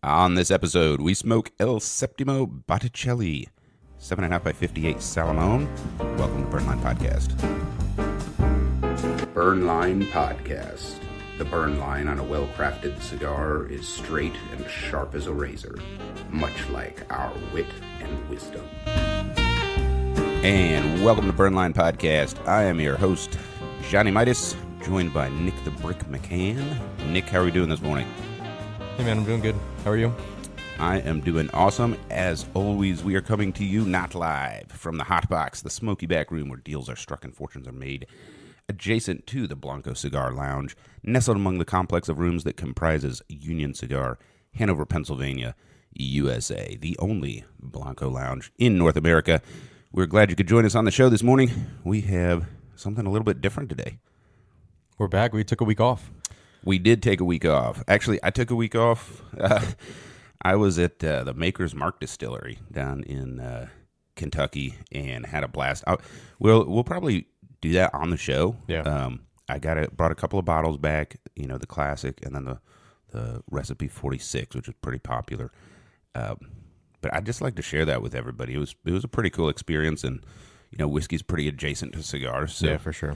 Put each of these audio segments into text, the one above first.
On this episode, we smoke El Septimo Botticelli, 7.5 by 58 Salamon. Welcome to Burnline Podcast. Burnline Podcast. The burn line on a well-crafted cigar is straight and sharp as a razor, much like our wit and wisdom. And welcome to Burnline Podcast. I am your host, Johnny Midas, joined by Nick the Brick McCann. Nick, how are we doing this morning? Hey man, I'm doing good. How are you? I am doing awesome. As always, we are coming to you not live from the Hot Box, the smoky back room where deals are struck and fortunes are made, adjacent to the Blanco Cigar Lounge, nestled among the complex of rooms that comprises Union Cigar, Hanover, Pennsylvania, USA, the only Blanco Lounge in North America. We're glad you could join us on the show this morning. We have something a little bit different today. We're back. We took a week off. We did take a week off. Actually, I took a week off. I was at the Maker's Mark Distillery down in Kentucky and had a blast. We'll probably do that on the show. Yeah. I brought a couple of bottles back. You know, the classic, and then the recipe 46, which is pretty popular. But I'd just like to share that with everybody. It was a pretty cool experience, and you know, whiskey's pretty adjacent to cigars. So yeah, for sure.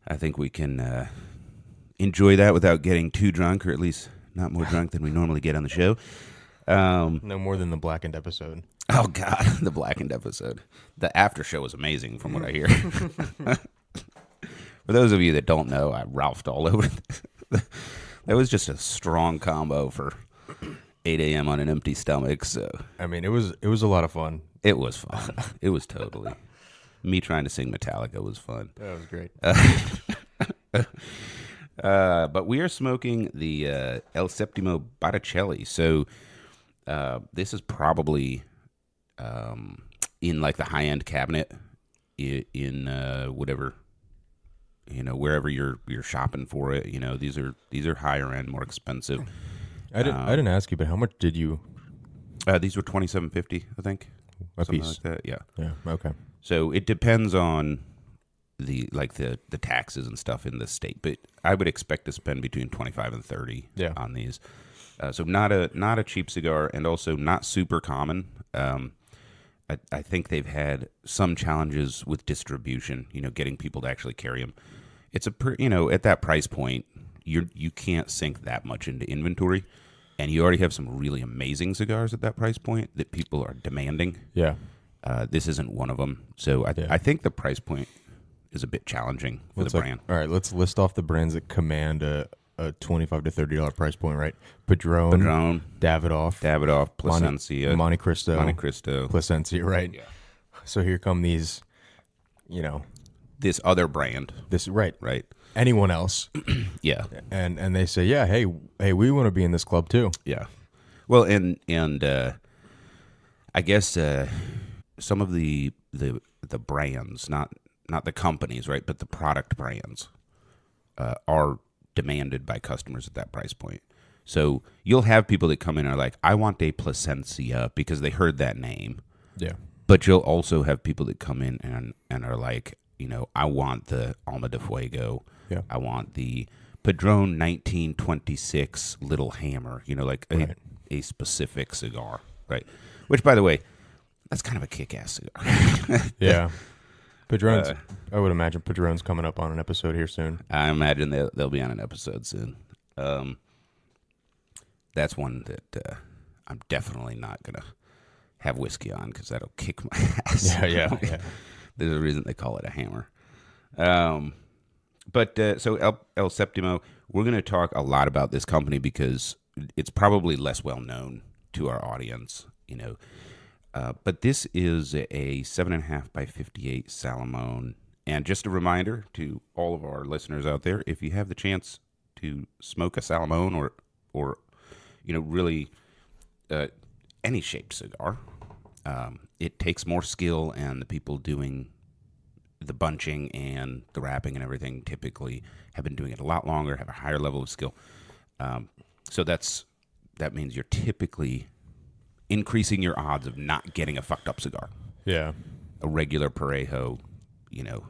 I think we can enjoy that without getting too drunk, or at least not more drunk than we normally get on the show. No more than the blackened episode. Oh, God, the blackened episode. The after show was amazing from what I hear. For those of you that don't know, I ralphed all over. That was just a strong combo for 8 a.m. on an empty stomach. So I mean, it was a lot of fun. It was fun. It was totally. Me trying to sing Metallica was fun. That was great. But we are smoking the El Septimo Botticelli. So this is probably in like the high-end cabinet in whatever, you know, wherever you're shopping for it. You know, these are higher end, more expensive. I didn't ask you, but how much did you? These were $27.50, I think, a something piece. like that. Yeah. Yeah. Okay. So it depends on the taxes and stuff in the state, but I would expect to spend between 25 and 30 on these. So not a cheap cigar, and also not super common. I think they've had some challenges with distribution, you know, getting people to actually carry them. It's at that price point, you can't sink that much into inventory, and you already have some really amazing cigars at that price point that people are demanding. Yeah. This isn't one of them. So I think the price point is a bit challenging for the brand. All right, let's list off the brands that command a $25 to $30 price point, right? Padron, Davidoff, Plasencia, Monte Cristo, Plasencia, right? Yeah. So here come these, you know, this other brand. Right. Anyone else? Yeah. And they say, yeah, hey, we want to be in this club too. Yeah. Well, and I guess some of the brands, not the companies, right, but the product brands are demanded by customers at that price point. So you'll have people that come in and are like, I want a Plasencia because they heard that name. Yeah. But you'll also have people that come in and are like, you know, I want the Alma de Fuego. Yeah. I want the Padron 1926 Little Hammer, you know, like a specific cigar, right? Which, by the way, that's kind of a kick-ass cigar. Yeah. Padron's, I would imagine Padron's coming up on an episode here soon. I imagine they'll be on an episode soon. That's one that I'm definitely not going to have whiskey on because that'll kick my ass. Yeah. There's a reason they call it a hammer. So El Septimo, we're going to talk a lot about this company because it's probably less well known to our audience, you know. But this is a 7.5 by 58 Salamon. And just a reminder to all of our listeners out there, if you have the chance to smoke a Salamon or you know, really any shaped cigar, it takes more skill, and the people doing the bunching and the wrapping and everything typically have been doing it a lot longer, have a higher level of skill. So that means you're typically increasing your odds of not getting a fucked up cigar. Yeah. A regular Parejo, you know,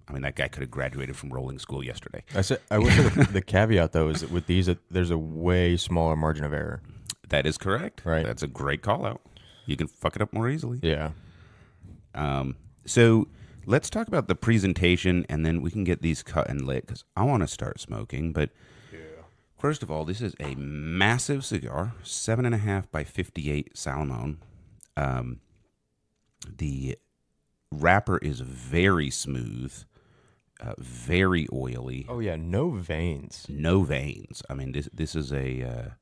I mean, that guy could have graduated from rolling school yesterday. I would say the caveat, though, is that with these, there's a way smaller margin of error. That is correct. Right. That's a great call out. You can fuck it up more easily. Yeah. So let's talk about the presentation, and then we can get these cut and lit because I want to start smoking. But first of all, this is a massive cigar, 7.5 by 58 Salamon. The wrapper is very smooth, very oily. Oh yeah, no veins. No veins. I mean, this is a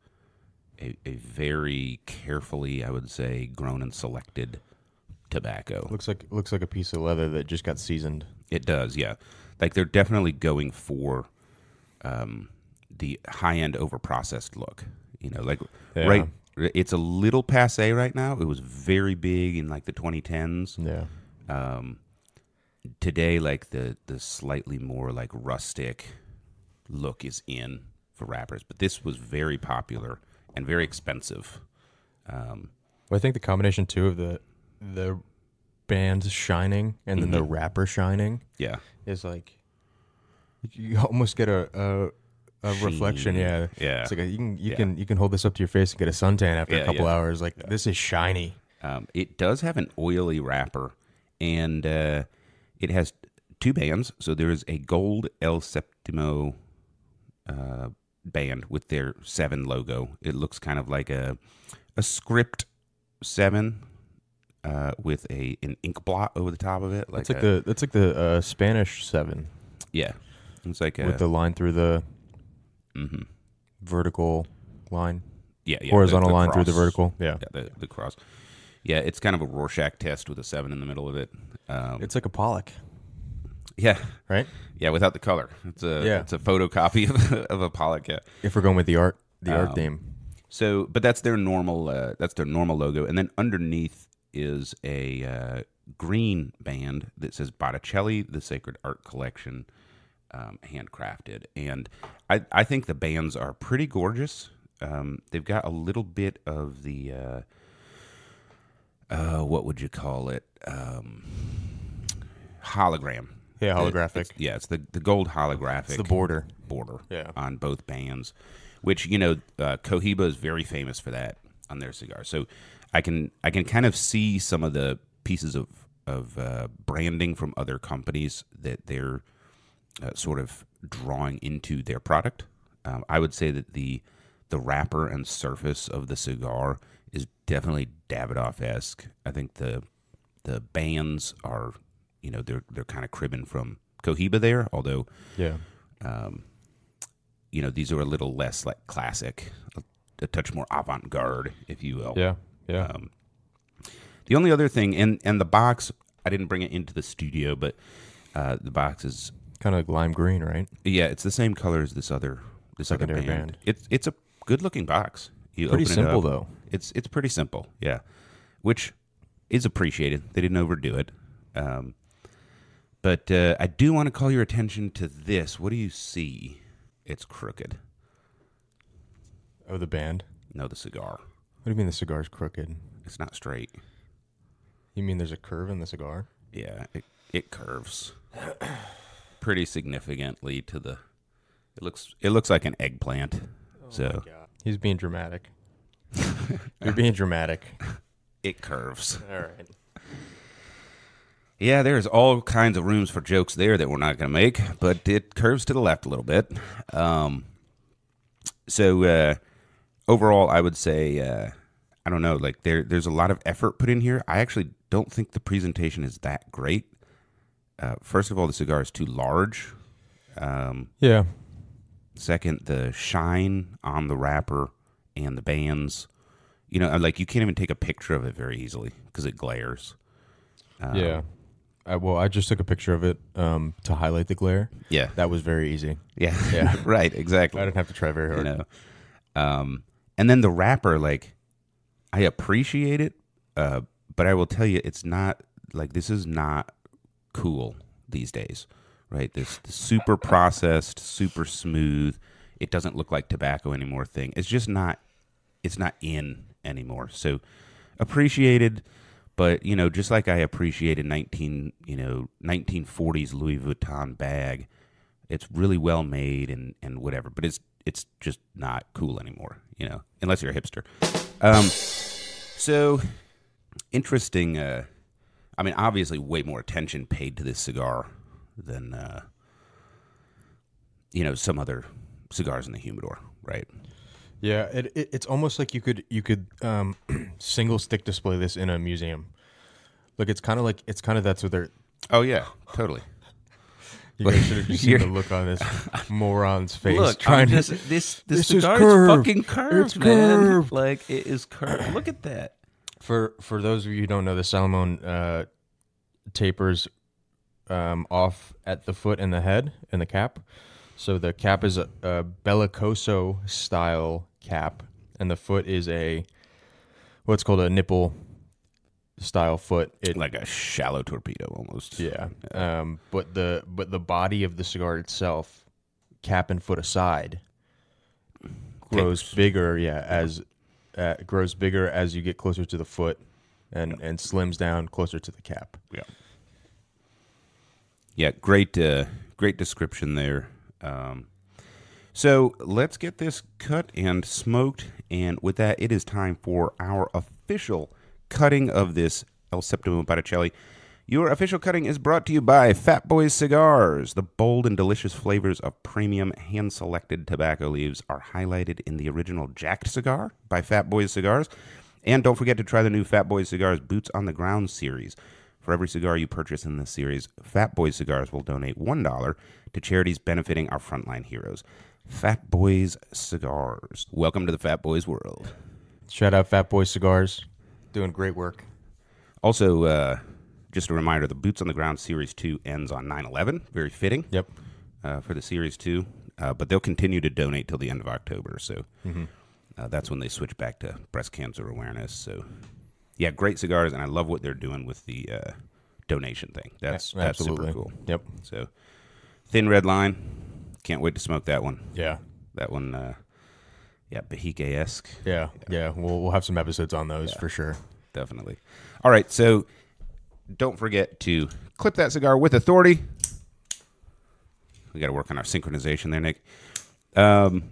very carefully, I would say, grown and selected tobacco. Looks like a piece of leather that just got seasoned. It does, yeah. Like they're definitely going for the high-end over-processed look. You know, like right. It's a little passé right now. It was very big in like the 2010s. Yeah. Today, like the slightly more like rustic look is in for wrappers, but this was very popular and very expensive. Well, I think the combination too of the band shining and then the wrapper shining, yeah, is like you almost get a reflection. Yeah, yeah. It's like you can hold this up to your face and get a suntan after a couple hours. Like this is shiny. It does have an oily wrapper, and it has two bands. So there is a gold El Septimo band with their 7 logo. It looks kind of like a script 7 with an ink blot over the top of it. It's like the Spanish 7. Yeah, it's like with the line through the vertical line. Yeah, horizontal the line cross. through the vertical. Yeah, the cross. Yeah, it's kind of a Rorschach test with a 7 in the middle of it. It's like a Pollock. Yeah. Right? Yeah, without the color. It's a photocopy of a Pollock, yeah. If we're going with the art theme. So, but that's their normal logo, and then underneath is a green band that says Botticelli, the Sacred Art Collection, handcrafted. And I think the bands are pretty gorgeous. They've got a little bit of the what would you call it? Hologram. Yeah, holographic. It's the gold holographic. It's the border on both bands, which Cohiba is very famous for that on their cigars. So I can kind of see some of the pieces of branding from other companies that they're sort of drawing into their product. I would say that the wrapper and surface of the cigar is definitely Davidoff-esque. I think the bands are, they're kind of cribbing from Cohiba there, although these are a little less like classic, a touch more avant-garde, if you will. Yeah. The only other thing, and the box, I didn't bring it into the studio, but the box is kind of like lime green, right? Yeah, it's the same color as this other band. It's a good-looking box. Pretty simple though. It's pretty simple, yeah, which is appreciated. They didn't overdo it. But I do want to call your attention to this. What do you see? It's crooked. Oh, the band? No, the cigar. What do you mean the cigar's crooked? It's not straight. You mean there's a curve in the cigar? Yeah, it curves pretty significantly to the. It looks like an eggplant. Oh my God. He's being dramatic. You're being dramatic. It curves. All right. Yeah, there's all kinds of rooms for jokes there that we're not going to make, but it curves to the left a little bit. So overall, I would say, I don't know, like there's a lot of effort put in here. I actually don't think the presentation is that great. First of all, the cigar is too large. Yeah. Second, the shine on the wrapper and the bands, like you can't even take a picture of it very easily because it glares. Yeah. I just took a picture of it to highlight the glare. Yeah. That was very easy. Yeah. Right, exactly. I didn't have to try very hard. And then the wrapper, like, I appreciate it, but I will tell you, it's not, like, this is not cool these days, right? This super processed, super smooth, it doesn't look like tobacco anymore thing. It's just not, it's not in anymore. So appreciated. But, just like I appreciated 1940s Louis Vuitton bag, it's really well made and whatever. But it's just not cool anymore, you know, unless you're a hipster. So interesting. I mean, obviously, way more attention paid to this cigar than you know, some other cigars in the humidor, right? Yeah, it's almost like you could single stick display this in a museum. Like it's kind of that's what they're. Oh yeah, totally. You guys should have seen the look on this moron's face. Look, trying this cigar is fucking curved, it's man. Curved. Like it is curved. Look at that. For those of you who don't know, the Salamon tapers off at the foot and the head and the cap. So the cap is a bellicoso style cap, and the foot is what's called a nipple style foot. Like a shallow torpedo almost. Yeah. But the body of the cigar itself, cap and foot aside, grows bigger. Yeah, as grows bigger as you get closer to the foot, and slims down closer to the cap. Yeah. Yeah. Great description there. So let's get this cut and smoked, and with that, it is time for our official cutting of this El Septimo Botticelli. Your official cutting is brought to you by Fat Boys Cigars. The bold and delicious flavors of premium hand-selected tobacco leaves are highlighted in the original Jacked cigar by Fat Boys Cigars. And don't forget to try the new Fat Boys Cigars Boots on the Ground series. For every cigar you purchase in this series, Fat Boys Cigars will donate $1 to charities benefiting our frontline heroes. Fat Boys Cigars. Welcome to the Fat Boys world. Shout out Fat Boys Cigars. Doing great work. Also, just a reminder, the Boots on the Ground Series 2 ends on 9/11. Very fitting. Yep. For the Series 2. But they'll continue to donate till the end of October. So that's when they switch back to breast cancer awareness. So, yeah, great cigars, and I love what they're doing with the donation thing. That's super cool. Yep. So, Thin Red Line. Can't wait to smoke that one. Yeah. That one, Bahique-esque. Yeah. We'll have some episodes on those for sure. Definitely. All right, so don't forget to clip that cigar with authority. We got to work on our synchronization there, Nick. I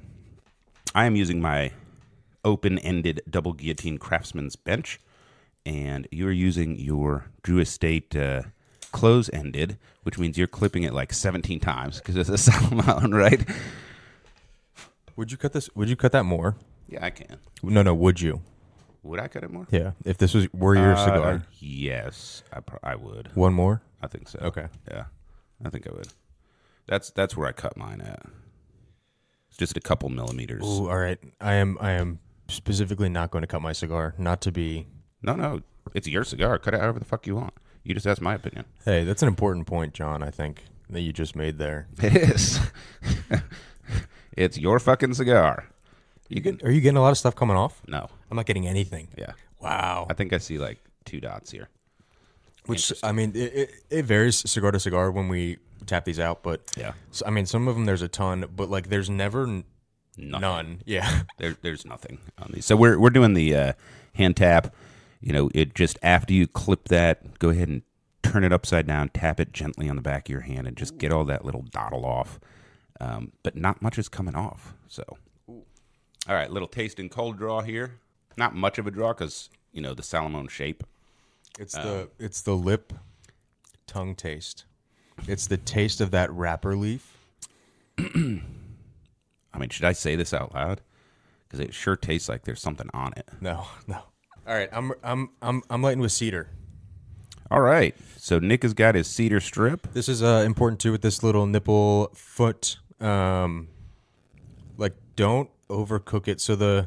am using my open-ended double guillotine Craftsman's bench, and you're using your Drew Estate close-ended, which means you're clipping it like 17 times because it's a Salamon, right? Would you cut this? Would you cut that more? Yeah, I can. No. Would you? Would I cut it more? Yeah. If this were your cigar, yes, I would. One more? I think so. Okay. Yeah, I think I would. That's where I cut mine at. It's just a couple millimeters. Ooh, all right. I am specifically not going to cut my cigar. Not to be. No. It's your cigar. Cut it however the fuck you want. You just asked my opinion. Hey, that's an important point, John, I think, that you just made there. It is. It's your fucking cigar. Are you getting a lot of stuff coming off? No. I'm not getting anything. Yeah. Wow. I think I see like 2 dots here. Which, I mean, it varies cigar to cigar when we tap these out, but yeah. So, I mean, some of them there's a ton, but like there's never none. Yeah. There's nothing on these. So we're doing the hand tap. You know, it just after you clip that, go ahead and turn it upside down, tap it gently on the back of your hand, and just get all that little dottle off. But not much is coming off. So, all right, little taste and cold draw here. Not much of a draw because you know the Salamon shape. It's the lip tongue taste. It's the taste of that wrapper leaf. I mean, should I say this out loud? Because it sure tastes like there's something on it. No. All right, I'm lighting with cedar. All right, so Nick has got his cedar strip. This is important too with this little nipple foot. Like don't overcook it. So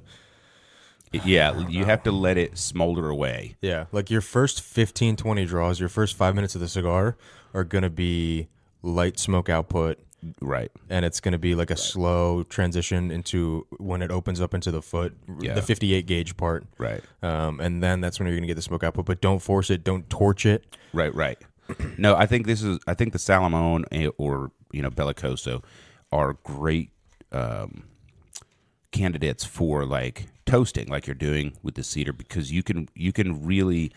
you have to let it smolder away. Yeah, like your first 15, 20 draws, your first 5 minutes of the cigar are gonna be light smoke output. Right. And it's going to be like a slow transition into when it opens up into the foot, the 58 gauge part. Right. And then that's when you're going to get the smoke output. But don't force it. Don't torch it. Right. No, I think the Salamon or Bellicoso are great candidates for like toasting, like you're doing with the cedar, because you can really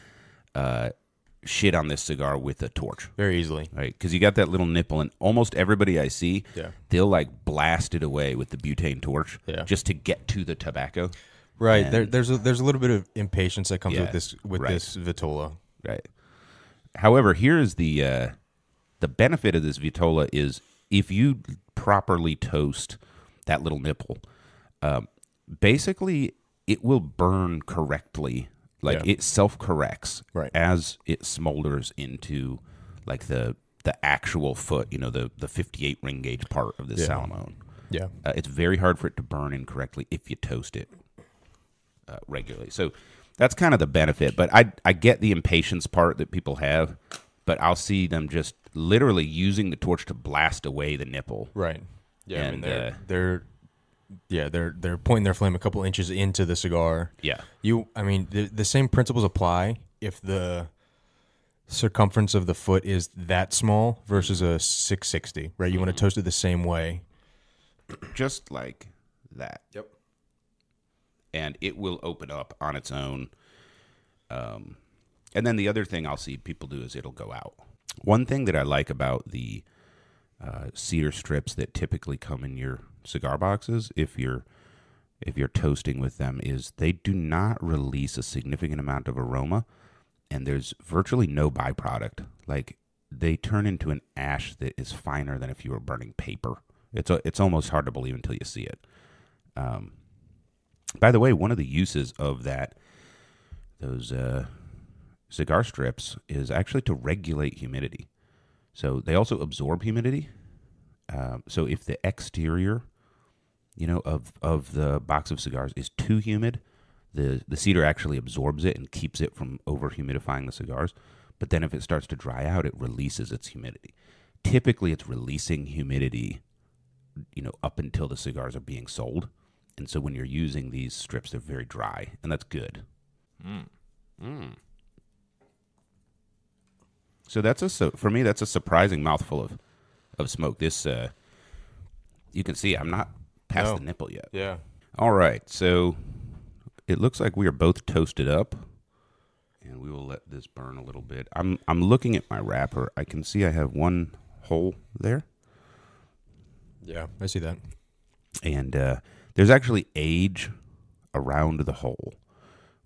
shit on this cigar with a torch. Very easily. Right, because you got that little nipple, and almost everybody I see, Yeah. they'll like blast it away with the butane torch, Yeah. just to get to the tobacco. Right. And- There's a little bit of impatience that comes Yeah, with right. this Vitola. Right. However, here's the benefit of this Vitola is if you properly toast that little nipple, basically it will burn correctly. Like Yeah. it self-corrects Right. as it smolders into like the actual foot, the 58 ring gauge part of the Yeah. Salamon. Yeah. It's very hard for it to burn incorrectly if you toast it regularly. So that's kind of the benefit. But I get the impatience part that people have, but I'll see them just literally using the torch to blast away the nipple. Right. Yeah. And, they're pointing their flame a couple inches into the cigar. Yeah. The same principles apply if the circumference of the foot is that small versus a 660, right? You want to toast it the same way. Just like that. Yep. And it will open up on its own. And then the other thing I'll see people do is it'll go out. One thing that I like about the cedar strips that typically come in your cigar boxes, if you're toasting with them, is they do not release a significant amount of aroma, and there's virtually no byproduct. Like they turn into an ash that is finer than if you were burning paper. It's almost hard to believe until you see it. By the way, one of the uses of those cigar strips is actually to regulate humidity. So they also absorb humidity. So if the exterior, of the box of cigars is too humid, the cedar actually absorbs it and keeps it from over humidifying the cigars. But then if it starts to dry out, it releases its humidity. Typically, it's releasing humidity, up until the cigars are being sold. And so when you're using these strips, they're very dry, and that's good. So for me, that's a surprising mouthful of smoke. This, you can see I'm not past the nipple yet. Yeah. All right, so it looks like we are both toasted up, and we will let this burn a little bit. I'm looking at my wrapper. I can see I have one hole there. Yeah, I see that. And there's actually age around the hole,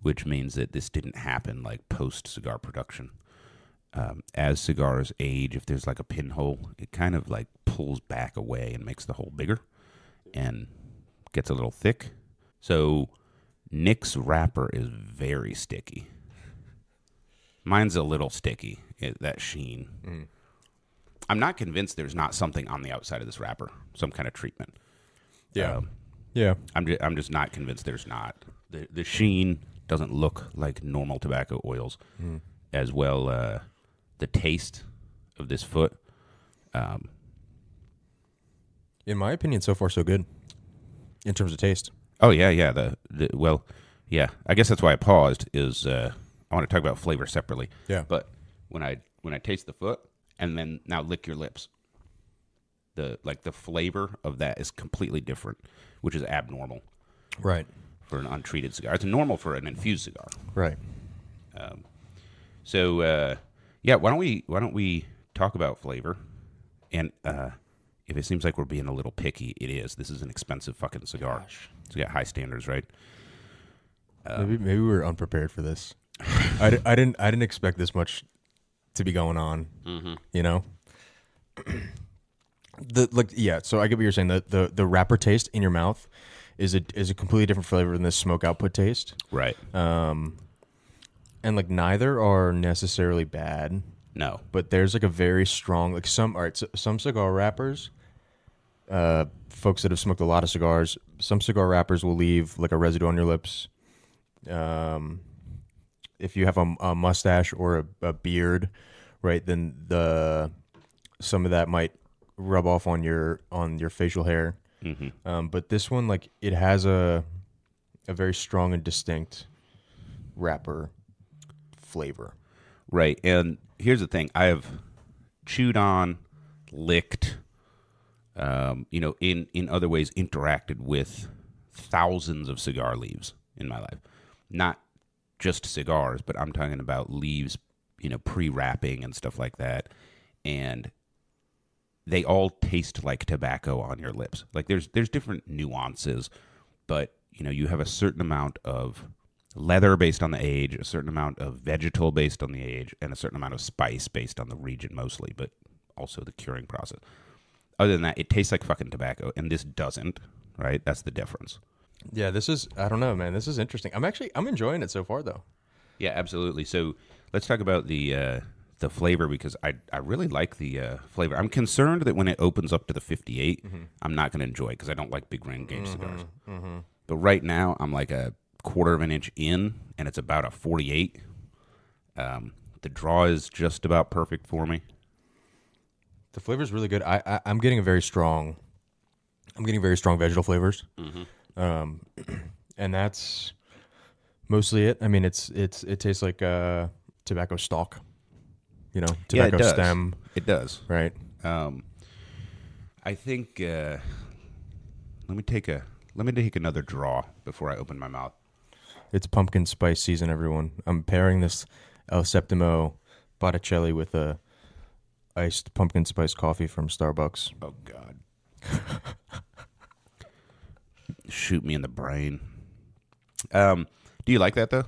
which means that this didn't happen like post-cigar production. As cigars age, if there's like a pinhole, it kind of like pulls back away and makes the hole bigger and gets a little thick. So Nick's wrapper is very sticky. Mine's a little sticky, that sheen. Mm. I'm not convinced there's not something on the outside of this wrapper, some kind of treatment. Yeah. I'm just not convinced there's not. The sheen doesn't look like normal tobacco oils. As well, the taste of this foot. In my opinion, so far so good. In terms of taste. Oh yeah. Yeah. I guess that's why I paused. Is I want to talk about flavor separately. Yeah. But when I taste the foot and then now lick your lips, the flavor of that is completely different, which is abnormal. Right. For an untreated cigar, it's normal for an infused cigar. Right. Why don't we talk about flavor? And if it seems like we're being a little picky, it is. This is an expensive fucking cigar. Gosh. It's got high standards, right? Maybe we were unprepared for this. I didn't expect this much to be going on. Mm-hmm. So I get what you're saying. The wrapper taste in your mouth is a completely different flavor than the smoke output taste. Right. And neither are necessarily bad. No. But there's a very strong some cigar wrappers, folks that have smoked a lot of cigars, some cigar wrappers will leave a residue on your lips. If you have a mustache or a beard, right, then some of that might rub off on your facial hair. Mm-hmm. But this one, it has a very strong and distinct wrapper flavor. Right. And here's the thing. I have chewed on, licked, in other ways interacted with thousands of cigar leaves in my life. Not just cigars, but I'm talking about leaves, pre-wrapping and stuff like that, and they all taste like tobacco on your lips. Like there's different nuances, but you have a certain amount of leather based on the age, a certain amount of vegetal based on the age, and a certain amount of spice based on the region mostly, but also the curing process. Other than that, it tastes like fucking tobacco, and this doesn't, right? That's the difference. Yeah, this is, I don't know, man. This is interesting. I'm enjoying it so far, though. Yeah, absolutely. So let's talk about the flavor, because I really like the flavor. I'm concerned that when it opens up to the 58, I'm not going to enjoy it because I don't like big grain gauge cigars. But right now, I'm like a quarter of an inch in, and it's about a 48. The draw is just about perfect for me. The flavor is really good. I'm getting very strong vegetal flavors, and that's mostly it. I mean, it tastes like tobacco stalk, tobacco stem. It does, right? I think. Let me take another draw before I open my mouth. It's pumpkin spice season, everyone. I'm pairing this El Septimo Botticelli with a iced pumpkin spice coffee from Starbucks. Oh God. Shoot me in the brain. Do you like that though?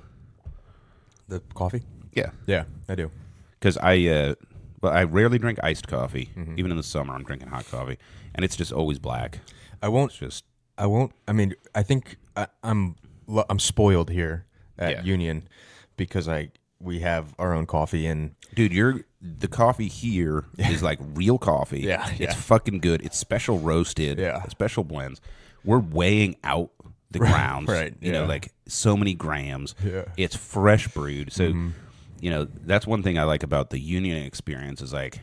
The coffee? Yeah. Yeah, I do. Because I rarely drink iced coffee. Even in the summer, I'm drinking hot coffee, and it's just always black. I mean, I think I'm spoiled here at Union because we have our own coffee, and dude, the coffee here is like real coffee. Yeah. It's fucking good. It's special roasted. Yeah. Special blends. We're weighing out the grounds. Right. Like so many grams. Yeah. It's fresh brewed. So, that's one thing I like about the Union experience is like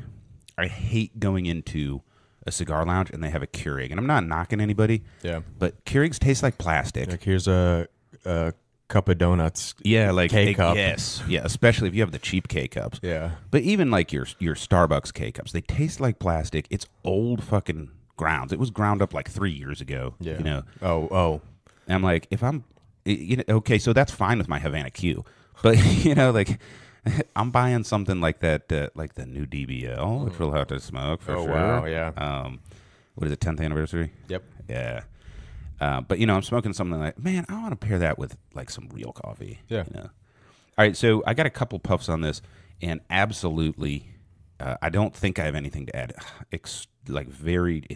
I hate going into a cigar lounge and they have a Keurig, and I'm not knocking anybody. Yeah. But Keurigs taste like plastic. Like here's a cup of donuts. Yeah, like K-cup. Yes, yeah. Especially if you have the cheap K cups. Yeah. But even like your Starbucks K cups, they taste like plastic. It's old fucking grounds. It was ground up like 3 years ago. Yeah. Oh. And I'm like, if I'm, okay, so that's fine with my Havana Q, but like. I'm buying something like that, like the new DBL, which we'll have to smoke for sure. Wow, yeah. What is it, 10th anniversary? Yep. Yeah. But, I'm smoking something like, man, I want to pair that with, like, some real coffee. Yeah. All right, so I got a couple puffs on this, and absolutely, I don't think I have anything to add. It's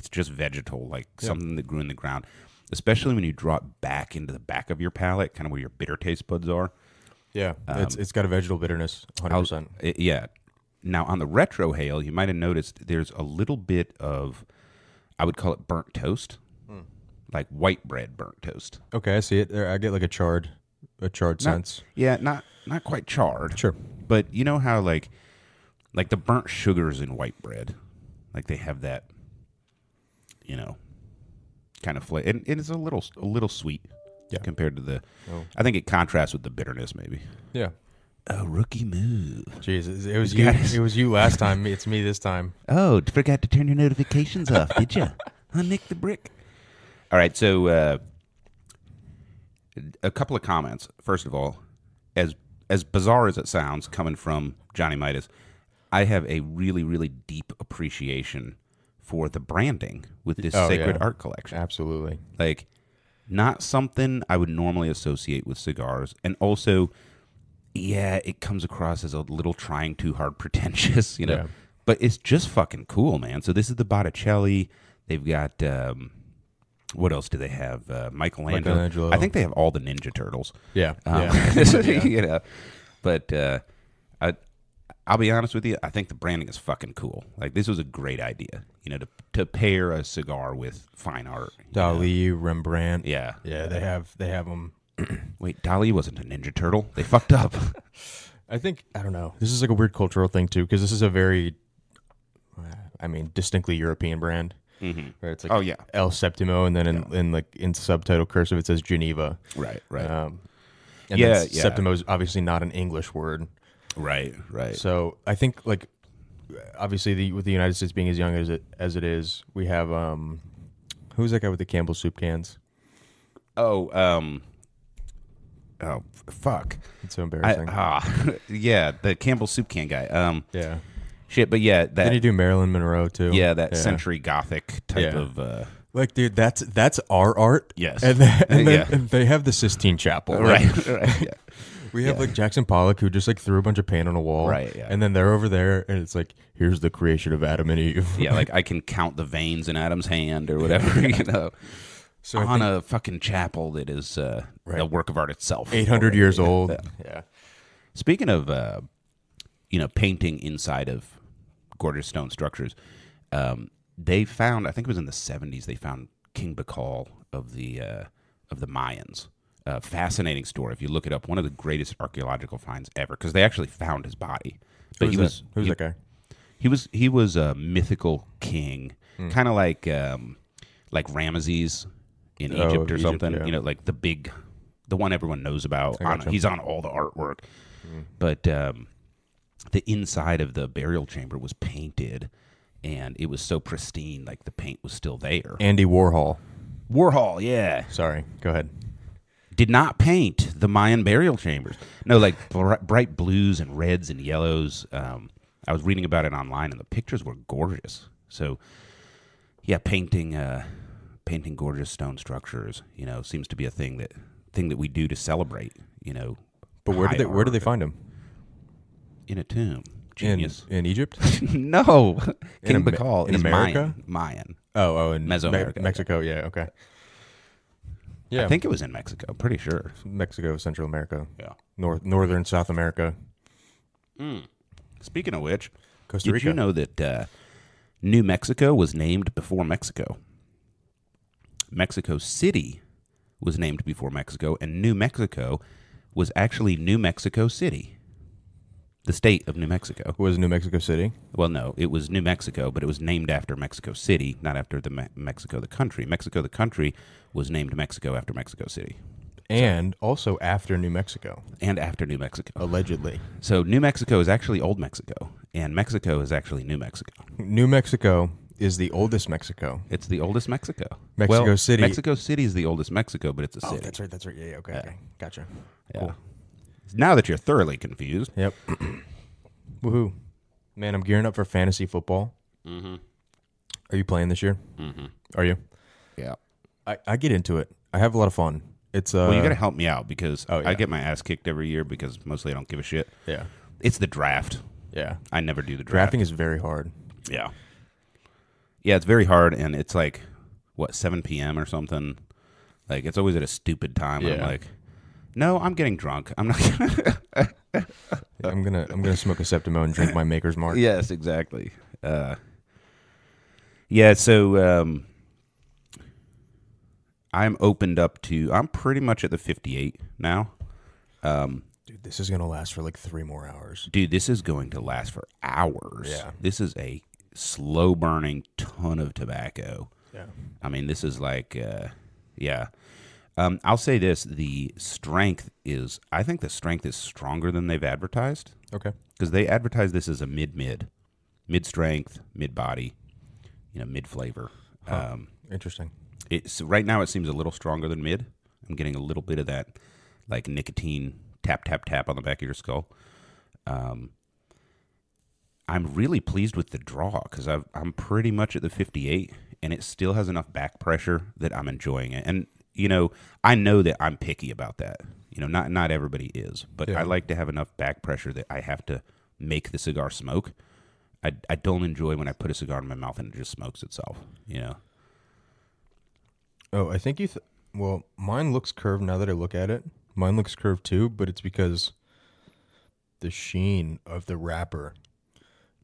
just vegetal, like something that grew in the ground, especially when you draw it back into the back of your palate, kind of where your bitter taste buds are. Yeah, it's got a vegetal bitterness, 100%. Yeah. Now, on the retro hail, you might have noticed there's a little bit of, I would call it burnt toast, like white bread burnt toast. Okay, I see it. I get like a charred sense. Yeah, not quite charred. Sure. But you know how like the burnt sugars in white bread, like they have that, kind of flavor, and it's a little sweet. Yeah. Compared to the, I think it contrasts with the bitterness, maybe. Yeah. A rookie move. Jeez, it was you. It was you last time. It's me this time. Oh, forgot to turn your notifications off, did you? I nicked the brick. All right, so a couple of comments. First of all, as bizarre as it sounds, coming from Johnny Midas, I have a really, really deep appreciation for the branding with this Sacred Art collection. Absolutely. Like, not something I would normally associate with cigars. And also, it comes across as a little trying too hard pretentious, Yeah. But it's just fucking cool, man. So this is the Botticelli. They've got, what else do they have? Michelangelo. I think they have all the Ninja Turtles. Yeah. But I'll be honest with you, I think the branding is fucking cool. Like, this was a great idea, to pair a cigar with fine art. Dali, Rembrandt. Yeah. Yeah, they have them. Wait, Dali wasn't a Ninja Turtle? They fucked up. I don't know. This is like a weird cultural thing, too, because this is a very, distinctly European brand. Mm-hmm. Right? It's like El Septimo, and then in subtitle cursive, it says Geneva. Right. And then Septimo is obviously not an English word. Right. So I think, like, obviously with the United States being as young as it is, we have who's that guy with the Campbell soup cans? Oh, Oh, fuck. It's so embarrassing. Yeah, the Campbell soup can guy. Yeah. Shit, but yeah, Did he do Marilyn Monroe too? Yeah, that century Gothic type of. Like, dude, that's our art. Yes, and they have the Sistine Chapel, right? Right. Yeah. We have like Jackson Pollock who just like threw a bunch of paint on a wall, right? Yeah. And then they're over there, and it's like, here's the creation of Adam and Eve. Yeah, like I can count the veins in Adam's hand or whatever, you know. So on a fucking chapel that is a work of art itself, 800 years old. Yeah. Speaking of, painting inside of gorgeous stone structures, they found, I think it was in the 70s, they found King Pakal of the Mayans. Fascinating story. If you look it up, one of the greatest archaeological finds ever, because they actually found his body. But Who's that guy? He was a mythical king, kind of like Ramesses in Egypt or something. Yeah. You know, like the one everyone knows about. He's on all the artwork. But the inside of the burial chamber was painted, and it was so pristine, like the paint was still there. Andy Warhol. Warhol, yeah. Sorry, go ahead. Did not paint the Mayan burial chambers. No, like bright blues and reds and yellows. I was reading about it online, and the pictures were gorgeous. So, yeah, painting gorgeous stone structures, seems to be a thing that we do to celebrate, But where did they find him? In a tomb. Genius. In Egypt? No. King Pakal in is America? Mayan. Oh, in Mesoamerica. Mexico, yeah, okay. Yeah. I think it was in Mexico, pretty sure. Mexico, Central America. Yeah. Northern South America. Speaking of which, Costa Rica. Did you know that New Mexico was named before Mexico? Mexico City was named before Mexico, and New Mexico was actually New Mexico City. The state of New Mexico. Was New Mexico City? Well, no, it was New Mexico, but it was named after Mexico City, not after the Mexico the country. Mexico the country was named Mexico after Mexico City. And also after New Mexico. And after New Mexico. Allegedly. So New Mexico is actually Old Mexico, and Mexico is actually New Mexico. New Mexico is the oldest Mexico. It's the oldest Mexico. Mexico City. Mexico City is the oldest Mexico, but it's a city. Oh, that's right. Yeah, okay. Gotcha. Yeah. Cool. Now that you're thoroughly confused. Yep. Woohoo. Man, I'm gearing up for fantasy football. Mm-hmm. Are you playing this year? Mm-hmm. Are you? Yeah. I get into it. I have a lot of fun. It's well, you got to help me out because yeah. I get my ass kicked every year because mostly I don't give a shit. Yeah. It's the draft. Yeah. I never do the draft. Drafting is very hard. Yeah. Yeah, it's very hard, and it's like, 7 p.m. or something? Like, it's always at a stupid time. Yeah. I'm like, no, I'm getting drunk. I'm not gonna... I'm gonna smoke a Septimo and drink my Maker's Mark. Yes, exactly. Yeah, so I'm opened up to... I'm pretty much at the 58 now. Dude, this is gonna last for like 3 more hours. Dude, this is going to last for hours. Yeah. This is a slow-burning ton of tobacco. Yeah. I mean, this is like... yeah. I'll say this: I think the strength is stronger than they've advertised. Okay. Because they advertise this as a mid-strength, mid-body, mid-flavor. Huh. Interesting. Right now it seems a little stronger than mid. I'm getting a little bit of that, like nicotine tap, tap, tap on the back of your skull. I'm really pleased with the draw because I'm pretty much at the 58, and it still has enough back pressure that I'm enjoying it. And I know that I'm picky about that. Not everybody is, but I like to have enough back pressure that I have to make the cigar smoke. I don't enjoy when I put a cigar in my mouth and it just smokes itself. Oh, I think well, mine looks curved now that I look at it. Mine looks curved too, but it's because the sheen of the wrapper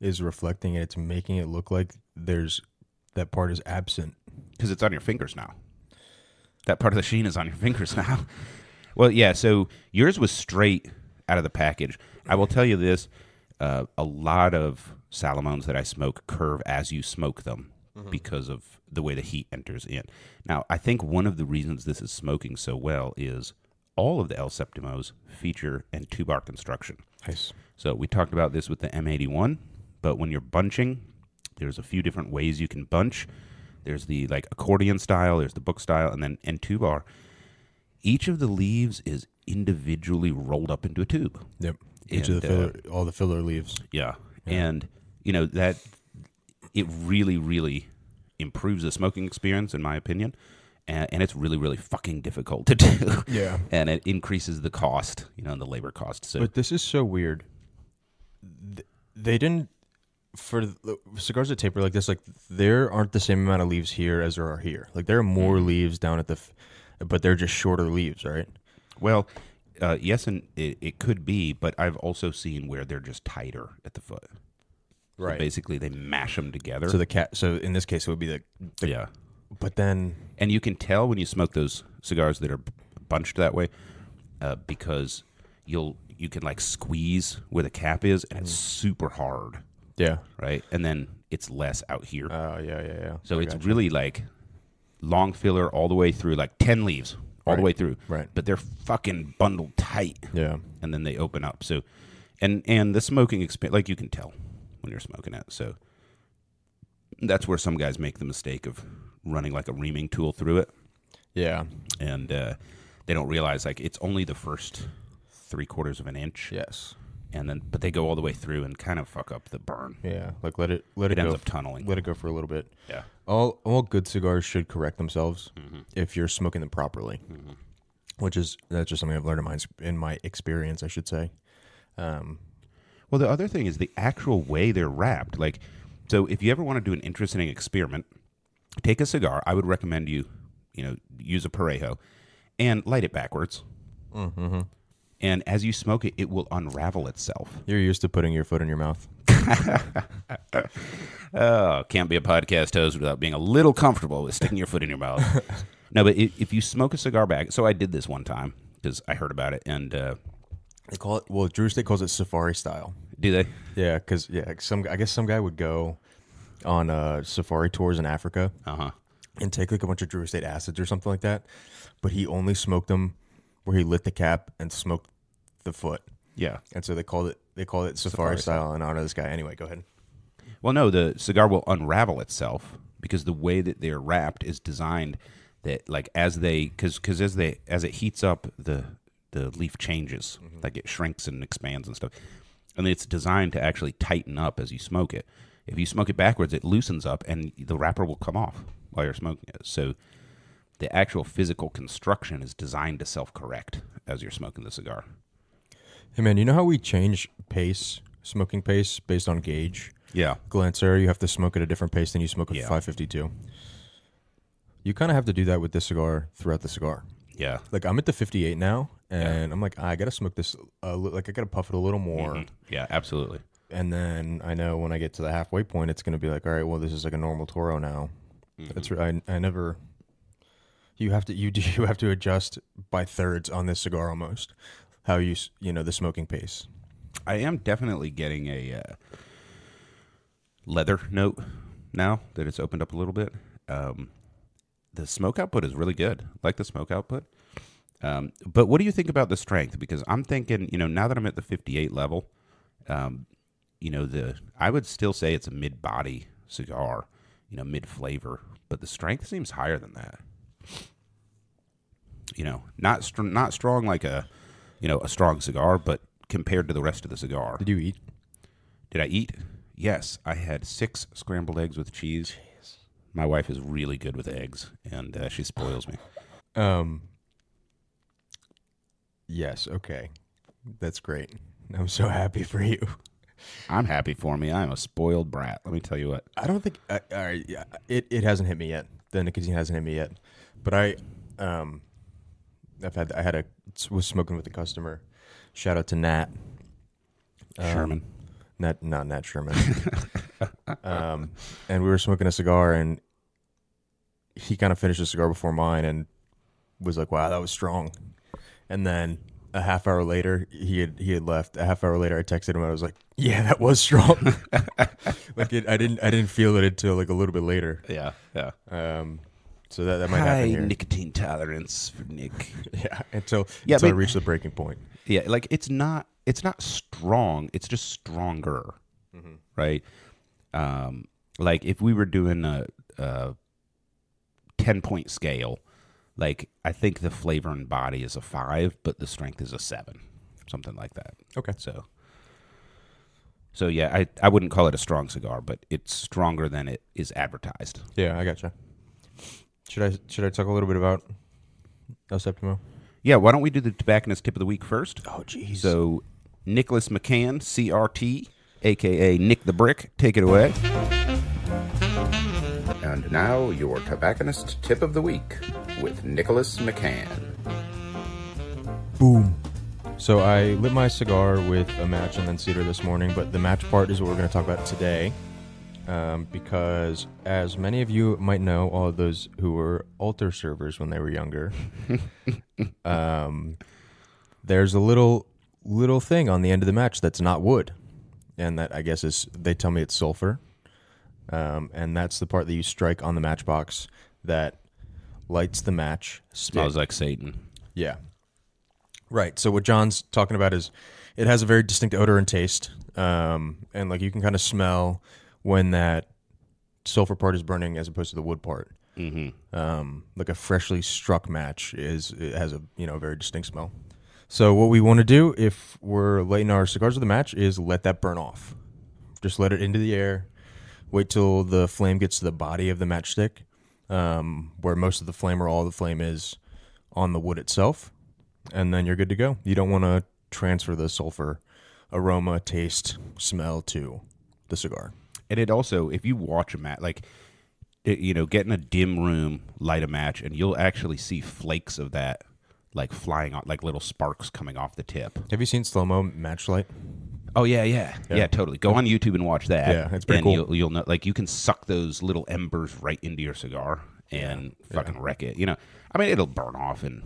is reflecting it. It's making it look like that part is absent. Because it's on your fingers now. That part of the sheen is on your fingers now. Well, yeah, so yours was straight out of the package. I will tell you this, a lot of Salamons that I smoke curve as you smoke them because of the way the heat enters in. Now, I think one of the reasons this is smoking so well is all of the El Septimos feature an 2-bar construction. Nice. So we talked about this with the M81, but when you're bunching, there's a few different ways you can bunch. There's the accordion style, there's the book style, and then N2 bar. Each of the leaves is individually rolled up into a tube. Yep. Each of the filler, all the filler leaves. Yeah. And, you know, that it really, really improves the smoking experience, in my opinion. And it's really, really fucking difficult to do. Yeah. And it increases the cost, you know, and the labor cost. So, But this is so weird. They didn't, for the cigars that taper like this, like there aren't the same amount of leaves here as there are here. Like there are more leaves down at but they're just shorter leaves, right? well, yes, and it could be, but I've also seen where they're just tighter at the foot. So basically, they mash them together. So in this case, it would be the yeah. But then, And you can tell when you smoke those cigars that are bunched that way, because you can like squeeze where the cap is, and it's super hard, yeah. right? And then it's less out here. Oh, yeah. So it's really like long filler all the way through, like 10 leaves all the way through. Right. But they're fucking bundled tight. Yeah. And then they open up. So, and the smoking experience, like you can tell when you're smoking it. So that's where some guys make the mistake of running like a reaming tool through it. Yeah. And they don't realize like it's only the first 3/4 of an inch. Yes. And then, but they go all the way through and kind of fuck up the burn. Yeah. Like let it It go. ends up tunneling. Let it go for a little bit. Yeah. All good cigars should correct themselves if you're smoking them properly, that's just something I've learned in my experience, I should say. Well, the other thing is the actual way they're wrapped. Like, so if you ever want to do an interesting experiment, take a cigar. I would recommend you use a Parejo and light it backwards. Mm-hmm. And as you smoke it, it will unravel itself. You're used to putting your foot in your mouth. Oh, can't be a podcast host without being a little comfortable with sticking your foot in your mouth. No, but if you smoke a cigar back, so I did this one time because I heard about it, and They call it, well, Drew State calls it safari style. do they? Yeah, because I guess some guy would go on safari tours in Africa and take like a bunch of Drew Estate acids or something like that, but he only smoked them where he lit the cap and smoked the foot. Yeah. And so they called it safari style in honor of this guy. Anyway, go ahead. Well, no, the cigar will unravel itself because the way that they're wrapped is designed that, like, as it heats up, the leaf changes, like it shrinks and expands and stuff, and it's designed to actually tighten up as you smoke it. If you smoke it backwards, it loosens up, and the wrapper will come off while you're smoking it. So the actual physical construction is designed to self-correct as you're smoking the cigar. Hey man, you know how we change smoking pace based on gauge? Yeah. Glancera, you have to smoke at a different pace than you smoke at 552. You kind of have to do that with this cigar throughout the cigar. Yeah. Like I'm at the 58 now, and I'm like, I gotta smoke this. Like I gotta puff it a little more. Mm-hmm. Yeah, absolutely. And then I know when I get to the halfway point, it's gonna be like, all right, well, this is like a normal Toro now. Mm-hmm. That's I never. You have to adjust by thirds on this cigar almost. How the smoking pace. I am definitely getting a leather note now that it's opened up a little bit. The smoke output is really good. I like the smoke output. But what do you think about the strength? Because I'm thinking, now that I'm at the 58 level, I would still say it's a mid-body cigar, mid-flavor, but the strength seems higher than that. Not strong like a strong cigar, but compared to the rest of the cigar. Did you eat? Did I eat? Yes, I had 6 scrambled eggs with cheese. Jeez. My wife is really good with eggs, and she spoils me. Yes, okay. That's great. I'm so happy for you. I'm happy for me. I'm a spoiled brat. Let me tell you what. I don't think it hasn't hit me yet. The nicotine hasn't hit me yet. But I was smoking with a customer. Shout out to Nat Sherman. Not Nat Sherman. And we were smoking a cigar, and he kind of finished the cigar before mine, and was like, "Wow, that was strong." And then a half hour later, he had left. A half hour later, I texted him. I was like, "Yeah, that was strong." I didn't feel it until like a little bit later. Yeah. So that might happen here. High nicotine tolerance for Nick. Yeah, until I reach the breaking point. Yeah, like it's not strong. It's just stronger, right? Like if we were doing a 10-point scale, Like, I think the flavor and body is a 5, but the strength is a 7, something like that. Okay. So yeah, I wouldn't call it a strong cigar, but it's stronger than it is advertised. Yeah, I gotcha. Should I talk a little bit about El Septimo? Yeah, why don't we do the tobacconist tip of the week first? Oh, jeez. So, Nicholas McCann, CRT, a.k.a. Nick the Brick, take it away. And now, your tobacconist tip of the week with Nicholas McCann. Boom. So I lit my cigar with a match and then cedar this morning, but the match part is what we're going to talk about today. Because as many of you might know, all of those who were altar servers when they were younger, there's a little thing on the end of the match that's not wood, and that I guess is, they tell me it's sulfur, and that's the part that you strike on the matchbox that lights the match. Smells like Satan. Yeah. Right. So what John's talking about is it has a very distinct odor and taste, and like you can kind of smell when that sulfur part is burning as opposed to the wood part. Mm-hmm. Like a freshly struck match it has a very distinct smell. So what we want to do if we're lighting our cigars with a match is let that burn off. Just let it into the air. Wait till the flame gets to the body of the matchstick, where most of the flame or all of the flame is on the wood itself, and then you're good to go. You don't want to transfer the sulfur aroma, taste, smell to the cigar. And it also, if you watch a match, like, get in a dim room, light a match, and you'll actually see flakes of that, like, flying out, like little sparks coming off the tip. Have you seen slow-mo match light? Oh, yeah, totally. Go on YouTube and watch that. Yeah, it's pretty cool. You'll know, like, you can suck those little embers right into your cigar and fucking wreck it. I mean, it'll burn off in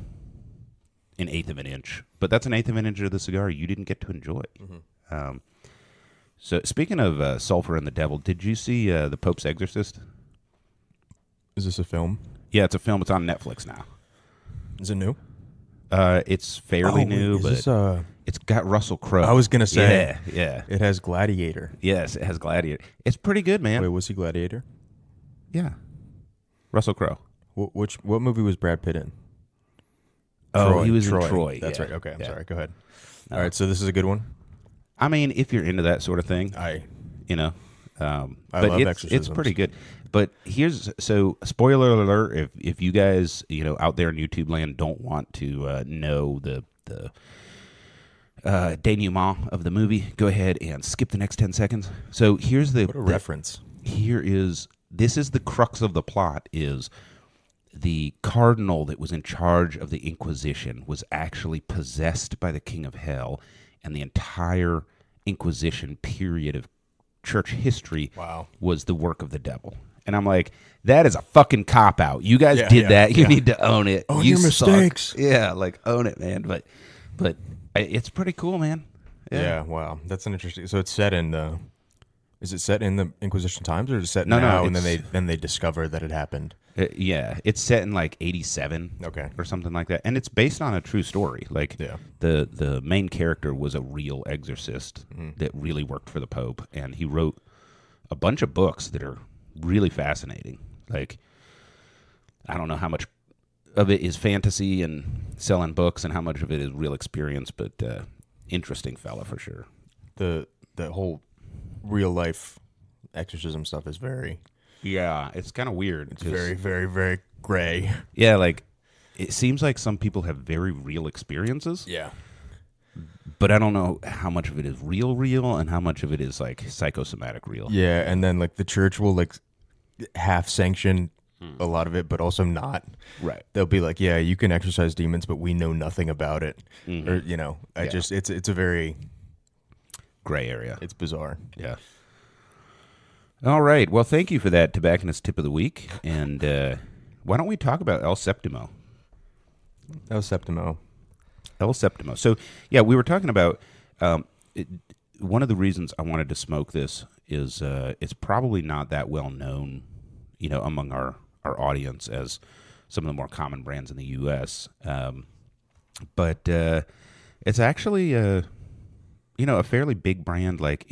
an eighth of an inch, but that's an eighth of an inch of the cigar you didn't get to enjoy. Mm-hmm. So, speaking of sulfur and the devil, did you see The Pope's Exorcist? Is this a film? Yeah, it's a film. It's on Netflix now. Is it new? It's fairly new, but it's got Russell Crowe. I was going to say. Yeah. It has Gladiator. Yes, it has Gladiator. It's pretty good, man. Wait, was he Gladiator? Yeah. Russell Crowe. What movie was Brad Pitt in? Oh, he was in Troy. That's right. Okay, I'm sorry. Go ahead. All right, so this is a good one? I mean, if you're into that sort of thing, I love exorcisms. It's pretty good. But spoiler alert, if you guys, out there in YouTube land don't want to know the denouement of the movie, go ahead and skip the next 10 seconds. So here's what a reference. This is the crux of the plot is the cardinal that was in charge of the Inquisition was actually possessed by the King of Hell, and the entire Inquisition period of church history was the work of the devil. And I'm like, that is a fucking cop-out. You guys did that. You need to own it. Own your mistakes. Yeah, like, own it, man. But it's pretty cool, man. Yeah, wow. That's an interesting... So it's set in... Is it set in the Inquisition times, or is it set now and then they discover that it happened? Yeah, it's set in like 87 or something like that. And it's based on a true story. Like the main character was a real exorcist that really worked for the Pope, and he wrote a bunch of books that are really fascinating. Like, I don't know how much of it is fantasy and selling books and how much of it is real experience, but interesting fella for sure. The whole real life exorcism stuff is very... Yeah, it's kind of weird. It's very, very, very gray. Yeah, like, it seems like some people have very real experiences. Yeah. But I don't know how much of it is real, and how much of it is, like, psychosomatic real. Yeah, and then, like, the church will, like, half sanction a lot of it, but also not. Right. They'll be like, yeah, you can exorcise demons, but we know nothing about it. Mm-hmm. Or, it's a very... gray area. It's bizarre. Yeah. All right. Well, thank you for that tobacconist tip of the week. And why don't we talk about El Septimo? El Septimo. So, yeah, we were talking about one of the reasons I wanted to smoke this is it's probably not that well known, among our audience as some of the more common brands in the U.S. But it's actually, a fairly big brand, like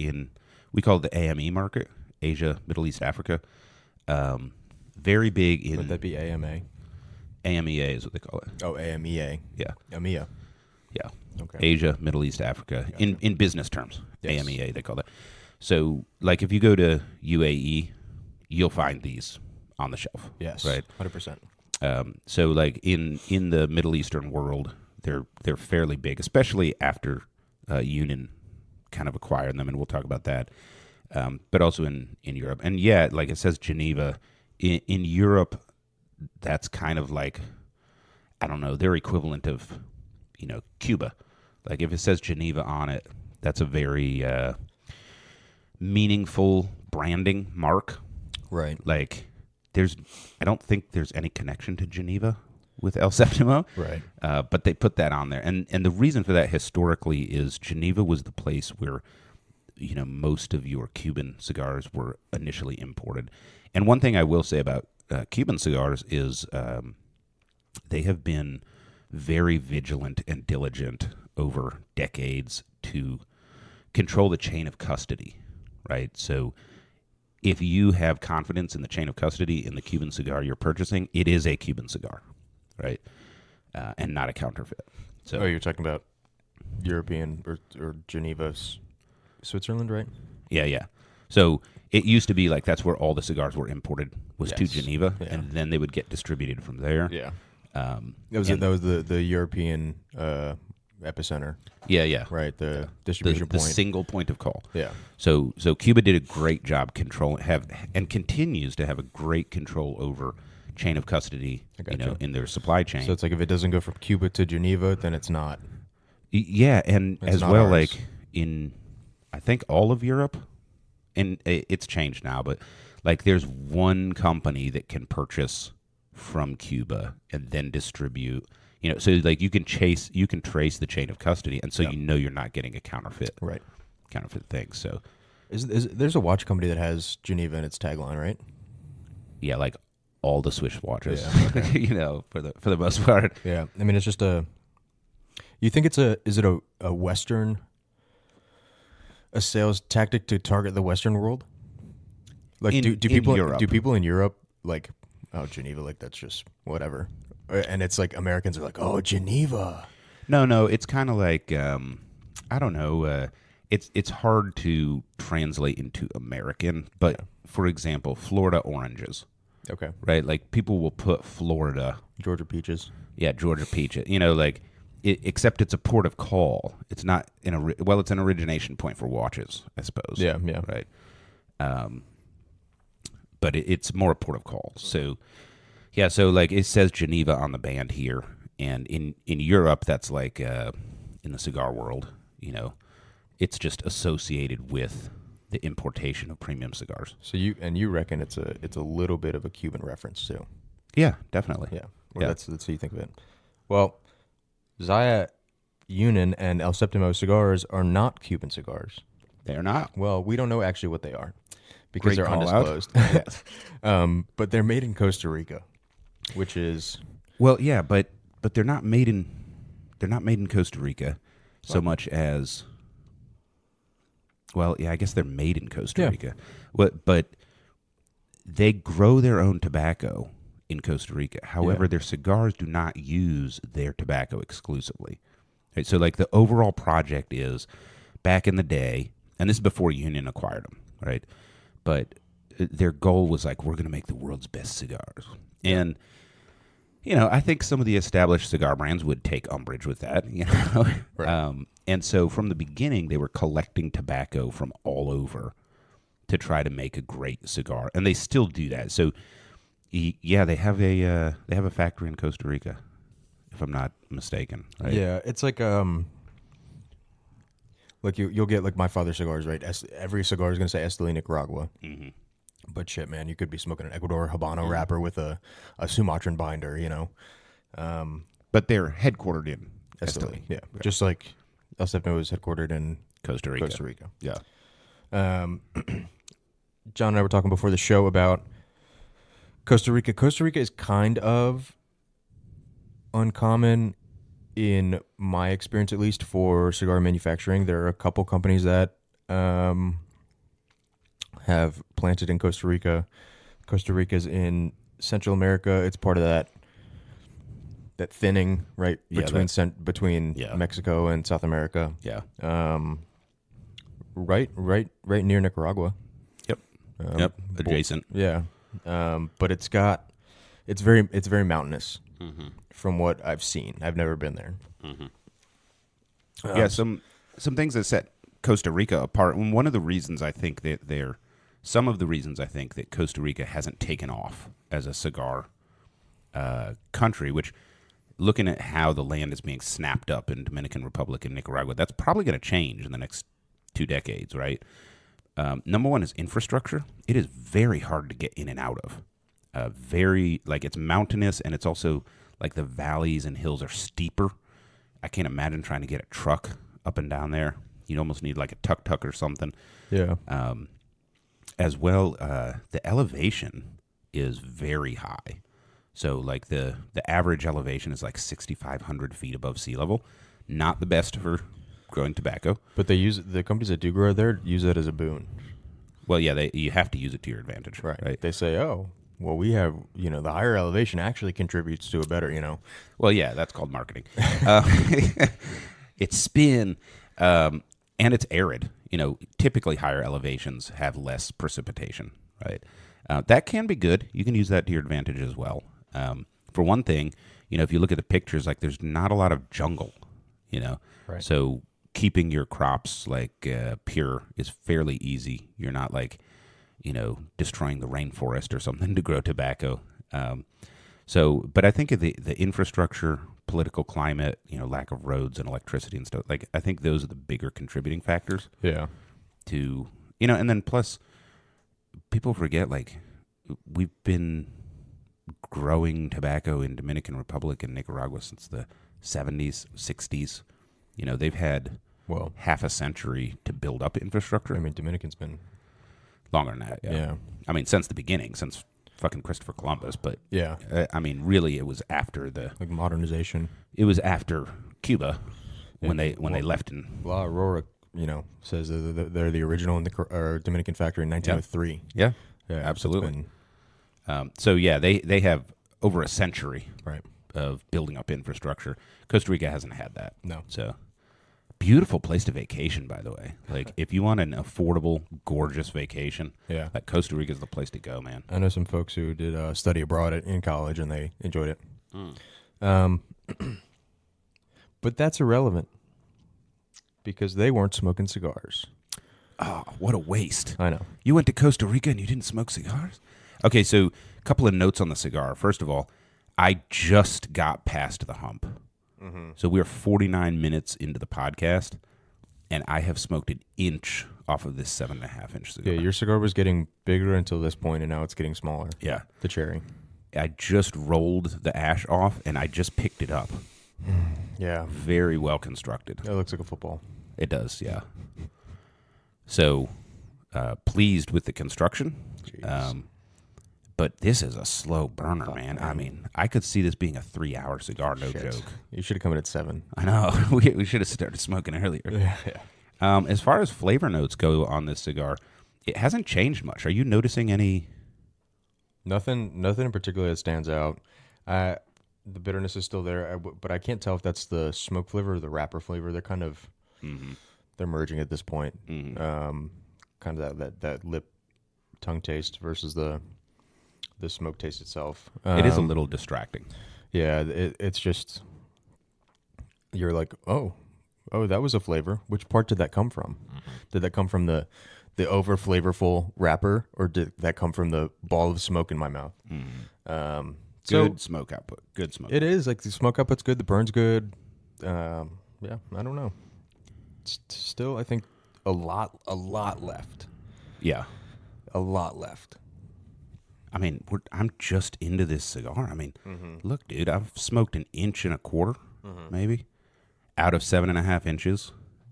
we call it the AME market, Asia, Middle East, Africa. Very big in... Would that be AMA? AMEA is what they call it. Oh, AMEA. Yeah. AMEA. Yeah. Okay. Asia, Middle East, Africa. Gotcha. In business terms, Yes. AMEA they call it. So, like if you go to UAE, you'll find these on the shelf. Yes. Right. 100%. So, like in the Middle Eastern world, they're fairly big, especially after Union kind of acquired them, and we'll talk about that. But also in Europe, and yeah, like it says Geneva in Europe, that's kind of like, I don't know, their equivalent of, Cuba. Like if it says Geneva on it, that's a very meaningful branding mark. Right. Like I don't think there's any connection to Geneva with El Septimo. Right. But they put that on there. And the reason for that historically is Geneva was the place where, most of your Cuban cigars were initially imported. And one thing I will say about Cuban cigars is they have been very vigilant and diligent over decades to control the chain of custody, right? So if you have confidence in the chain of custody in the Cuban cigar you're purchasing, it is a Cuban cigar, right? And not a counterfeit. So, you're talking about European or Geneva, Switzerland, right? Yeah. So it used to be like that's where all the cigars were imported was to Yes. Geneva, Yeah. and then they would get distributed from there. Yeah. That That was the European epicenter, Yeah. right? The distribution The point. single point of call. Yeah. So Cuba did a great job and continues to have a great control over chain of custody, I gotcha. in their supply chain. So it's like if it doesn't go from Cuba to Geneva, then it's not. Yeah, and It's as not well, ours. like in, I think all of Europe, and it's changed now, but like there's one company that can purchase from Cuba and then distribute. So like you can trace the chain of custody, and so Yeah. you're not getting a counterfeit thing. So There's a watch company that has Geneva in its tagline, right? yeah, like all the Swiss watches, Yeah, for the most part. Yeah. I mean, it's just you think is it a Western, a sales tactic to target the Western world? Like, do people Europe. do people in Europe like, oh, Geneva, like that's just whatever, and it's like Americans are like, oh, Geneva. No, it's kind of like I don't know. It's hard to translate into American, but for example, Florida oranges, Okay. right? Like people will put Florida, Georgia peaches. Georgia peach. Except it's a port of call. It's not it's an origination point for watches, I suppose. Yeah. Right. But it's more a port of call. So, yeah. So like it says Geneva on the band here, and in Europe, that's like in the cigar world, it's just associated with the importation of premium cigars. So you reckon it's a little bit of a Cuban reference too? Yeah, definitely. Yeah. Yeah. That's how you think of it. Well, Zaya Union and El Septimo cigars are not Cuban cigars. They're not. Well, we don't know actually what they are because Great they're call out. undisclosed. Yes. But they're made in Costa Rica, which is Well, yeah, but they're not made in Costa Rica so much as, well, yeah, I guess they're made in Costa Yeah. Rica. But they grow their own tobacco in Costa Rica. However, Yeah. their cigars do not use their tobacco exclusively. Right, so like the overall project is back in the day, and this is before Union acquired them, right? But their goal was like, we're going to make the world's best cigars. And I think some of the established cigar brands would take umbrage with that, Right. And so from the beginning, they were collecting tobacco from all over to try to make a great cigar, and they still do that. So, yeah, they have a factory in Costa Rica, if I'm not mistaken. Right? Yeah, it's like you'll get like my father's cigars, right? Every cigar is gonna say Esteli Nicaragua. Mm-hmm. But shit, man, you could be smoking an Ecuador Habano wrapper with a Sumatran binder, But they're headquartered in Esteli. Yeah, Right. just like El Septimo is headquartered in Costa Rica. Costa Rica. Yeah. John and I were talking before the show about Costa Rica. Costa Rica is kind of uncommon in my experience, at least for cigar manufacturing. There are a couple companies that have planted in Costa Rica. Costa Rica's in Central America. It's part of that thinning right between between Yeah. Mexico and South America. Yeah. Right near Nicaragua. Yep. Yep. Adjacent. Yeah. But it's very mountainous from what I've seen. I've never been there. Yeah, some things that set Costa Rica apart. And one of the reasons I think that some of the reasons I think that Costa Rica hasn't taken off as a cigar country, which looking at how the land is being snapped up in Dominican Republic and Nicaragua, that's probably going to change in the next 2 decades, right? Number one is infrastructure. It is very hard to get in and out of. It's mountainous, and it's also like the valleys and hills are steeper. I can't imagine trying to get a truck up and down there. You'd almost need like a tuk-tuk or something. Yeah. As well, the elevation is very high. So like the average elevation is like 6,500 feet above sea level. Not the best for growing tobacco. But the companies that do grow there use it as a boon. Well, yeah, you have to use it to your advantage. Right. They say, oh, well, we have, the higher elevation actually contributes to a better, Well, yeah, that's called marketing. It's spin, and it's arid. Typically higher elevations have less precipitation, right? That can be good. You can use that to your advantage as well. For one thing, if you look at the pictures, like there's not a lot of jungle, Right. So keeping your crops pure is fairly easy. You're not destroying the rainforest or something to grow tobacco. But I think of the infrastructure, political climate, lack of roads and electricity and stuff. I think those are the bigger contributing factors. Yeah. To and then plus, people forget we've been growing tobacco in Dominican Republic and Nicaragua since the 70s, 60s. They've had half a century to build up infrastructure. I mean, Dominican's been longer than that. Yeah. I mean, since the beginning, since fucking Christopher Columbus. But yeah, really, it was after the modernization. It was after Cuba when they left in La Aurora. Says they're the original Dominican factory in 1903. Yeah, absolutely. They have over a century of building up infrastructure. Costa Rica hasn't had that. No. So beautiful place to vacation, by the way. If you want an affordable, gorgeous vacation, Costa Rica is the place to go, man. I know some folks who did study abroad in college, and they enjoyed it. But that's irrelevant because they weren't smoking cigars. Oh, what a waste. I know. You went to Costa Rica and you didn't smoke cigars? Okay, so a couple of notes on the cigar. First of all, I just got past the hump. Mm-hmm. So we're 49 minutes into the podcast, and I have smoked an inch off of this 7.5-inch cigar. Yeah, your cigar was getting bigger until this point, and now it's getting smaller. Yeah. The cherry. I just rolled the ash off, and I just picked it up. Yeah. Very well constructed. It looks like a football. It does, yeah. So, pleased with the construction. But this is a slow burner, man. I mean, I could see this being a 3-hour cigar, no joke. You should have come in at 7. I know. We should have started smoking earlier. Yeah. As far as flavor notes go on this cigar, it hasn't changed much. Are you noticing any? Nothing in particular that stands out. The bitterness is still there, but I can't tell if that's the smoke flavor or the wrapper flavor. They're kind of they're merging at this point. Mm-hmm. Kind of that lip tongue taste versus the smoke taste itself. It is a little distracting. Yeah, it's just you're like, oh, that was a flavor. Which part did that come from? Mm-hmm. Did that come from the over flavorful wrapper, or did that come from the ball of smoke in my mouth? Mm-hmm. Good smoke output. Good smoke. It is like the smoke output's good. The burn's good. Yeah, I don't know. It's still, I think a lot left. Yeah, a lot left. I mean, I'm just into this cigar. I mean, look, dude, I've smoked 1.25 inches, maybe, out of 7.5 inches.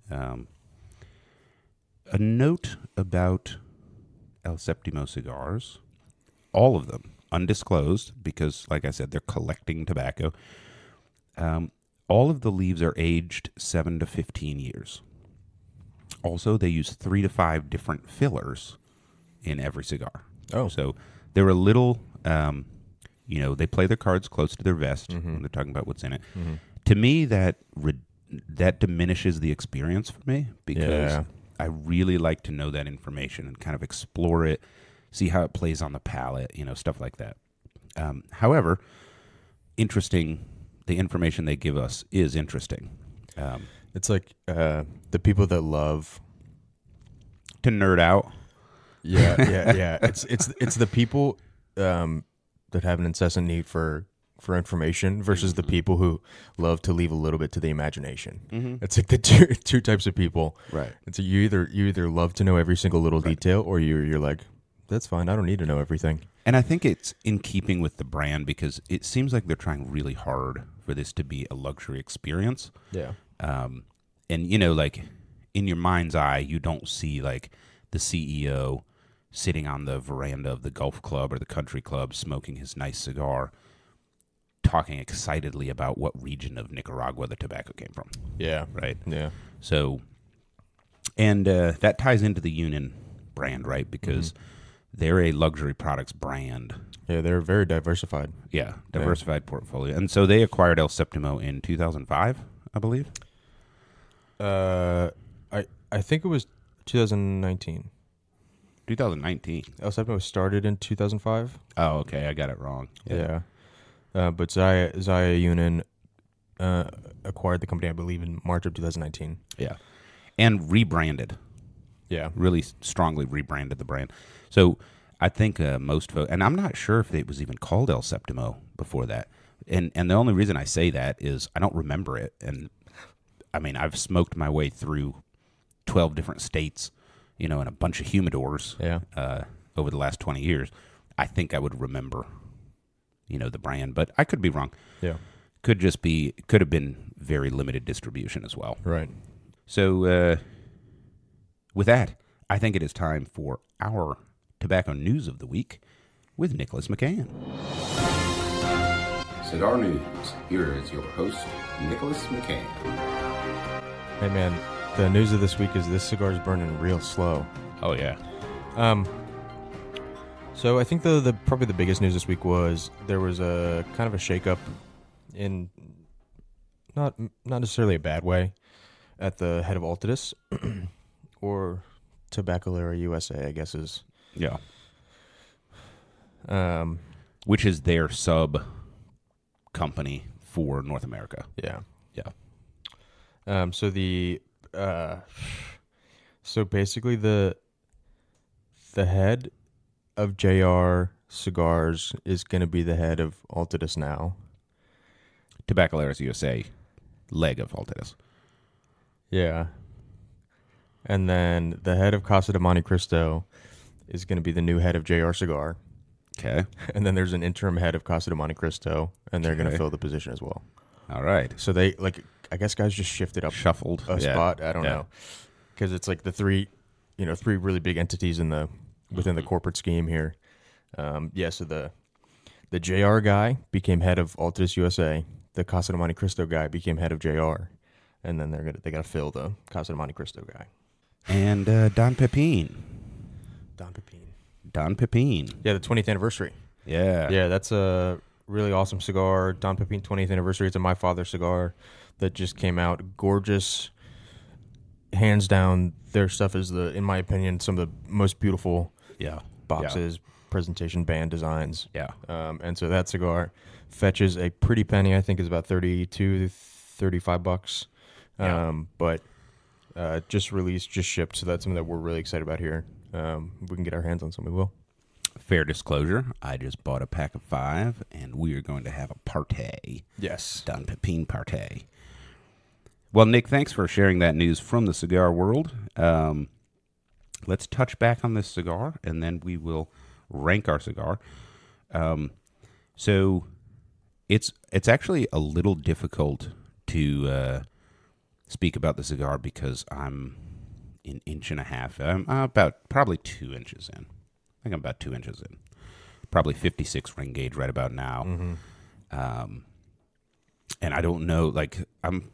A note about El Septimo cigars, all of them undisclosed because, like I said, they're collecting tobacco. All of the leaves are aged 7 to 15 years. Also, they use 3 to 5 different fillers in every cigar. Oh, so they're a little, they play their cards close to their vest when they're talking about what's in it. To me, that diminishes the experience for me because I really like to know that information and kind of explore it, see how it plays on the palate, stuff like that. However, interesting, the information they give us is interesting. It's like the people that love to nerd out. Yeah. It's the people that have an incessant need for information versus the people who love to leave a little bit to the imagination. It's like the two types of people. Right. It's you either love to know every single little detail, or you're like, that's fine, I don't need to know everything. And I think it's in keeping with the brand because it seems like they're trying really hard for this to be a luxury experience. Yeah. And like in your mind's eye, you don't see like the CEO sitting on the veranda of the golf club or the country club smoking his nice cigar, talking excitedly about what region of Nicaragua the tobacco came from. Yeah. Right? Yeah. So, and that ties into the Union brand, right? Because they're a luxury products brand. Yeah, they're very diversified. Yeah, diversified portfolio. And so they acquired El Septimo in 2005, I believe. I think it was 2019. 2019. El Septimo started in 2005. Oh, okay. I got it wrong. Yeah. But Zaya Union acquired the company, I believe, in March of 2019. Yeah. And rebranded. Yeah. Really strongly rebranded the brand. So I think most folks, and I'm not sure if it was even called El Septimo before that. And the only reason I say that is I don't remember it. And I mean, I've smoked my way through 12 different states, and a bunch of humidors over the last 20 years. I think I would remember, the brand, but I could be wrong. Yeah. Could have been very limited distribution as well. Right. So with that, I think it is time for our tobacco news of the week with Nicholas McCann. Cigar News. Here is your host, Nicholas McCann. Hey, man, the news of this week is this cigar is burning real slow. Oh, yeah. So I think the probably the biggest news this week was there was a kind of a shakeup in not necessarily a bad way at the head of Altadis or Tabacalera USA, I guess is. Yeah. Which is their sub company for North America. Yeah. Yeah. So basically the head of JR Cigars is going to be the head of Altadis now. Tabacaleras USA, leg of Altadis. Yeah. And then the head of Casa de Monte Cristo is going to be the new head of JR Cigar. Okay. And then there's an interim head of Casa de Monte Cristo, and they're going to fill the position as well. All right. So they, I guess guys just shifted up. Shuffled. A spot. I don't know. Because it's like the three really big entities within the corporate scheme here. So the JR guy became head of Altadis USA. The Casa de Monte Cristo guy became head of JR. And then they got to fill the Casa de Monte Cristo guy. And Don Pepin. Don Pepin. Yeah, Yeah, the 20th anniversary. Yeah. Yeah, that's a really awesome cigar. Don Pepin 20th anniversary. It's a My Father cigar that just came out. Gorgeous. Hands down, their stuff is in my opinion, some of the most beautiful boxes, presentation, band designs. Yeah. And so that cigar fetches a pretty penny. I think is about $32 to $35. But just released, just shipped. So that's something that we're really excited about here. If we can get our hands on some, we will. Fair disclosure, I just bought a pack of 5, and we are going to have a partay. Yes. Don Pepin partay. Well, Nick, thanks for sharing that news from the cigar world. Let's touch back on this cigar, and then we will rank our cigar. So it's actually a little difficult to speak about the cigar because I'm an inch and a half. I'm about probably 2 inches in. I think I'm about 2 inches in. Probably 56 ring gauge right about now. Mm-hmm. And I don't know, I'm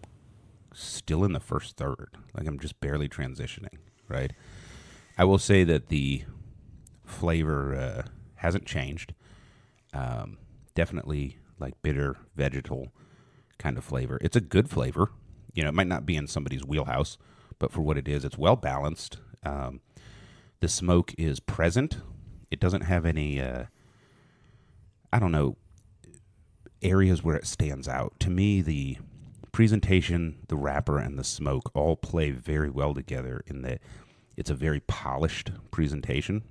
still in the first third. I'm just barely transitioning, right? I will say that the flavor hasn't changed. definitely like bitter vegetal kind of flavor. It's a good flavor. You know, it might not be in somebody's wheelhouse, but for what it is, it's well balanced. The smoke is present. It doesn't have any, I don't know, areas where it stands out. To me, the presentation, the wrapper, and the smoke all play very well together in that it's a very polished presentation.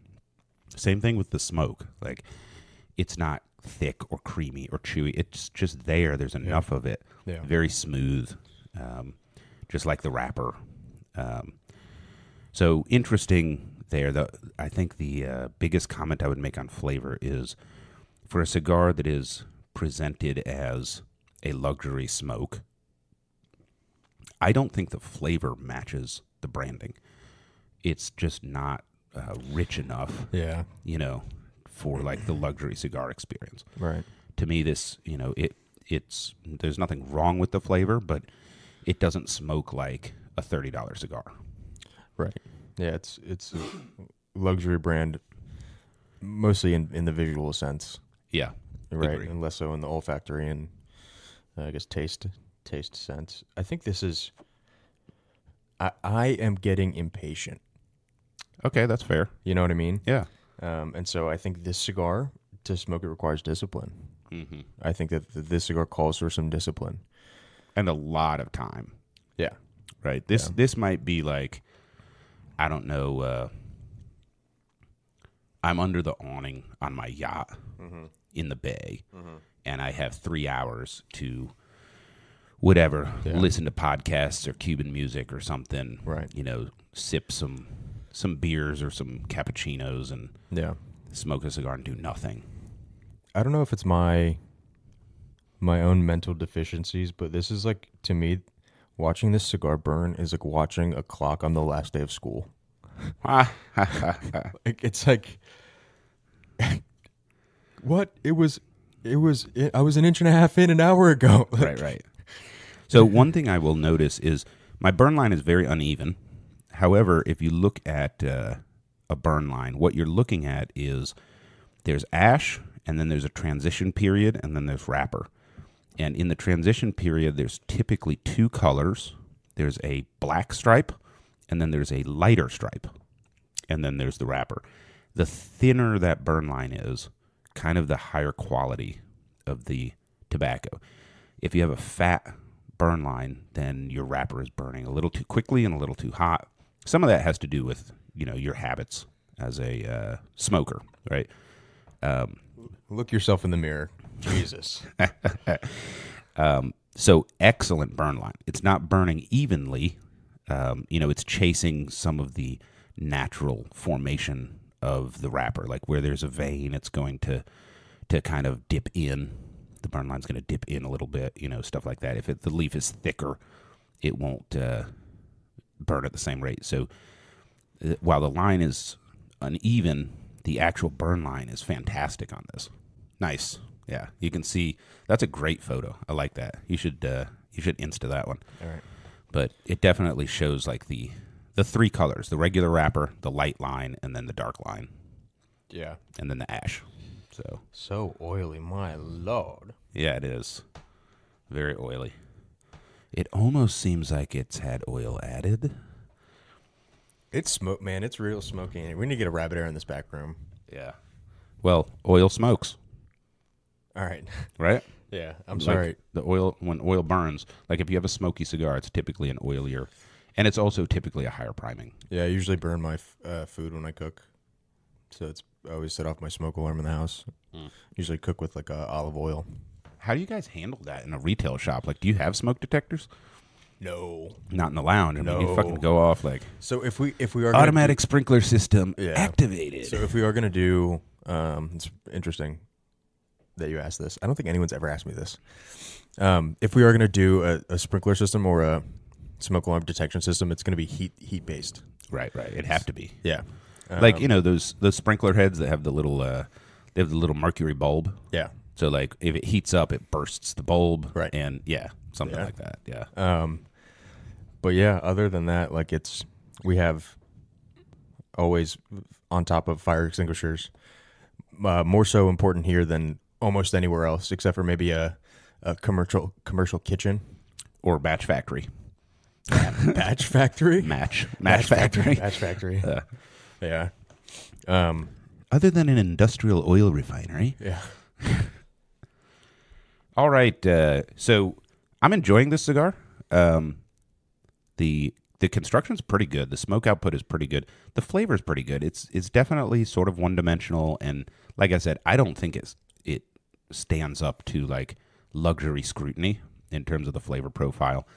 Same thing with the smoke. Like, it's not thick or creamy or chewy. It's just there. There's enough of it. Yeah. Very smooth, just like the wrapper. So interesting there. I think the biggest comment I would make on flavor is for a cigar that is presented as a luxury smoke, I don't think the flavor matches the branding. It's just not rich enough, Yeah. you know, for like the luxury cigar experience. Right. To me, this, you know, it's there's nothing wrong with the flavor, but it doesn't smoke like a $30 cigar. Right. Yeah, it's a luxury brand, mostly in the visual sense. Yeah, Right, agree. and less so in the olfactory and I guess taste sense. I think this is. I am getting impatient. Okay, that's fair. You know what I mean? Yeah. And so I think this cigar, to smoke it, requires discipline. Mm-hmm. I think that this cigar calls for some discipline. And a lot of time, Yeah. right? This might be like, I don't know, I'm under the awning on my yacht in the bay, and I have 3 hours to whatever, listen to podcasts or Cuban music or something, Right. you know, sip some beers or some cappuccinos and Yeah. smoke a cigar and do nothing. I don't know if it's my own mental deficiencies, but this is like, to me, watching this cigar burn is like watching a clock on the last day of school. It's like, what? I was an inch and a half in an hour ago. Right. So one thing I will notice is my burn line is very uneven. However, if you look at a burn line, what you're looking at is there's ash, and then there's a transition period, and then there's wrapper. And in the transition period, there's typically 2 colors. There's a black stripe, and then there's a lighter stripe, and then there's the wrapper. The thinner that burn line is, kind of the higher quality of the tobacco. If you have a fat burn line, then your wrapper is burning a little too quickly and a little too hot. Some of that has to do with, you know, your habits as a smoker, right? Look yourself in the mirror. Jesus. So excellent burn line. It's not burning evenly. You know, it's chasing some of the natural formation of the wrapper. Like where there's a vein, it's going to kind of dip in. The burn line's going to dip in a little bit, you know, stuff like that. If the leaf is thicker, it won't burn at the same rate. So while the line is uneven, the actual burn line is fantastic on this. Nice. Yeah, you can see that's a great photo. I like that. You should Insta that one. All right. But it definitely shows like the 3 colors: the regular wrapper, the light line, and then the dark line. Yeah. And then the ash. So oily, my lord. Yeah, it is very oily. It almost seems like it's had oil added. It's smoke, man. It's real smoky. We need to get a rabbit air in this back room. Yeah. Well, oil smokes, All right. right? Yeah. I'm Like sorry. the oil, when oil burns, like if you have a smoky cigar, it's typically an oilier, and it's also typically a higher priming. Yeah, I usually burn my food when I cook. So I always set off my smoke alarm in the house. Usually cook with like olive oil. How do you guys handle that in a retail shop? Like, do you have smoke detectors? No. Not in the lounge. I mean, you No. fucking go off like So if we are automatic sprinkler system Yeah. activated. So if we are gonna do, it's interesting that you asked this. I don't think anyone's ever asked me this. If we are gonna do a sprinkler system or a smoke alarm detection system, it's gonna be heat based. Right. It'd have to be. Yeah. Like, you know, those sprinkler heads that have the little mercury bulb. Yeah. So like if it heats up, it bursts the bulb. Right. And something Yeah. like that. Yeah. But yeah, other than that, like we have always on top of fire extinguishers. More so important here than almost anywhere else except for maybe a commercial kitchen. Or batch factory. Batch factory? Match factory. Batch factory. Yeah. Other than an industrial oil refinery. Yeah. All right. So I'm enjoying this cigar. The construction's pretty good. The smoke output is pretty good. The flavor's pretty good. It's definitely sort of one-dimensional, and like I said, I don't think it stands up to like luxury scrutiny in terms of the flavor profile.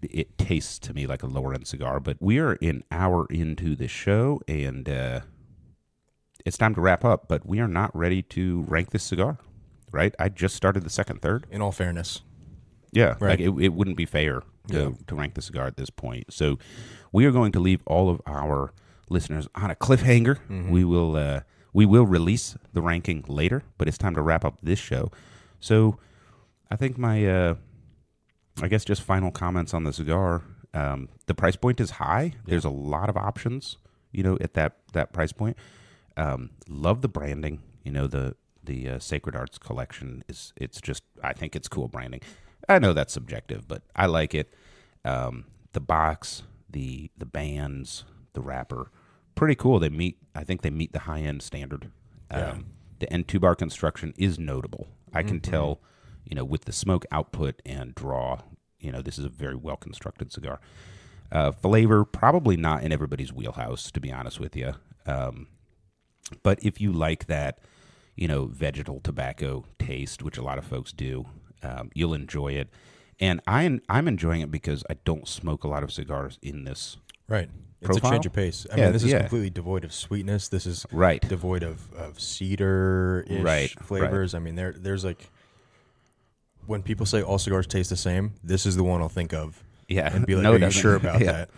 It tastes to me like a lower-end cigar, but we are an hour into the show, and it's time to wrap up, but we are not ready to rank this cigar, right? I just started the second third. In all fairness. Yeah, right. Like it wouldn't be fair to rank the cigar at this point. So we are going to leave all of our listeners on a cliffhanger. Mm-hmm. We will release the ranking later, but it's time to wrap up this show. So I think my I guess just final comments on the cigar. The price point is high. Yeah. There's a lot of options, at that price point. Love the branding. The Sacred Arts collection it's just, I think it's cool branding. I know that's subjective, but I like it. The box, the bands, the wrapper, pretty cool. I think they meet the high end standard. Yeah. The end 2-bar construction is notable. I can tell, with the smoke output and draw, this is a very well constructed cigar. Flavor, probably not in everybody's wheelhouse, to be honest with you. But if you like that, vegetal tobacco taste, which a lot of folks do, you'll enjoy it. And I'm enjoying it because I don't smoke a lot of cigars in this right. profile. It's a change of pace. I mean, this is completely devoid of sweetness. This is devoid of cedar-ish flavors. Right. I mean, there's like, when people say all cigars taste the same, this is the one I'll think of. Yeah. And be like, are you sure about that?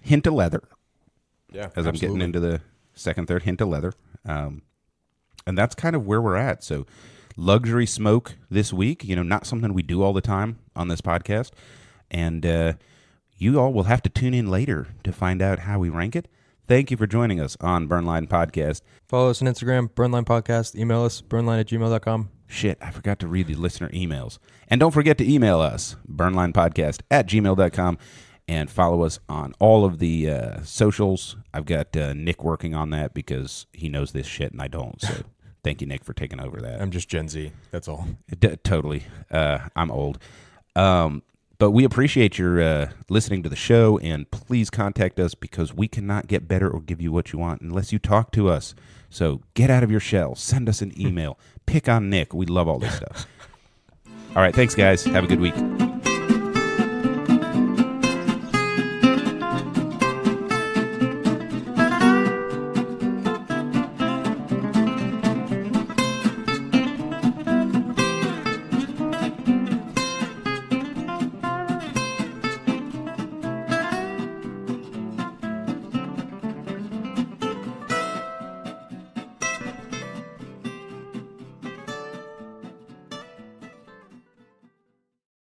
Hint of leather. Yeah, As absolutely. I'm getting into the second, third, hint of leather. And that's kind of where we're at. So luxury smoke this week, not something we do all the time on this podcast. And you all will have to tune in later to find out how we rank it. Thank you for joining us on Burnline Podcast. Follow us on Instagram, Burnline Podcast. Email us, burnline@gmail.com. Shit, I forgot to read the listener emails. And don't forget to email us, burnlinepodcast@gmail.com. And follow us on all of the socials. I've got Nick working on that because he knows this shit and I don't. So thank you, Nick, for taking over that. I'm just Gen Z. That's all. Totally. I'm old. But we appreciate your listening to the show, and please contact us because we cannot get better or give you what you want unless you talk to us. So get out of your shell. Send us an email. Pick on Nick. We love all this stuff. All right. Thanks, guys. Have a good week.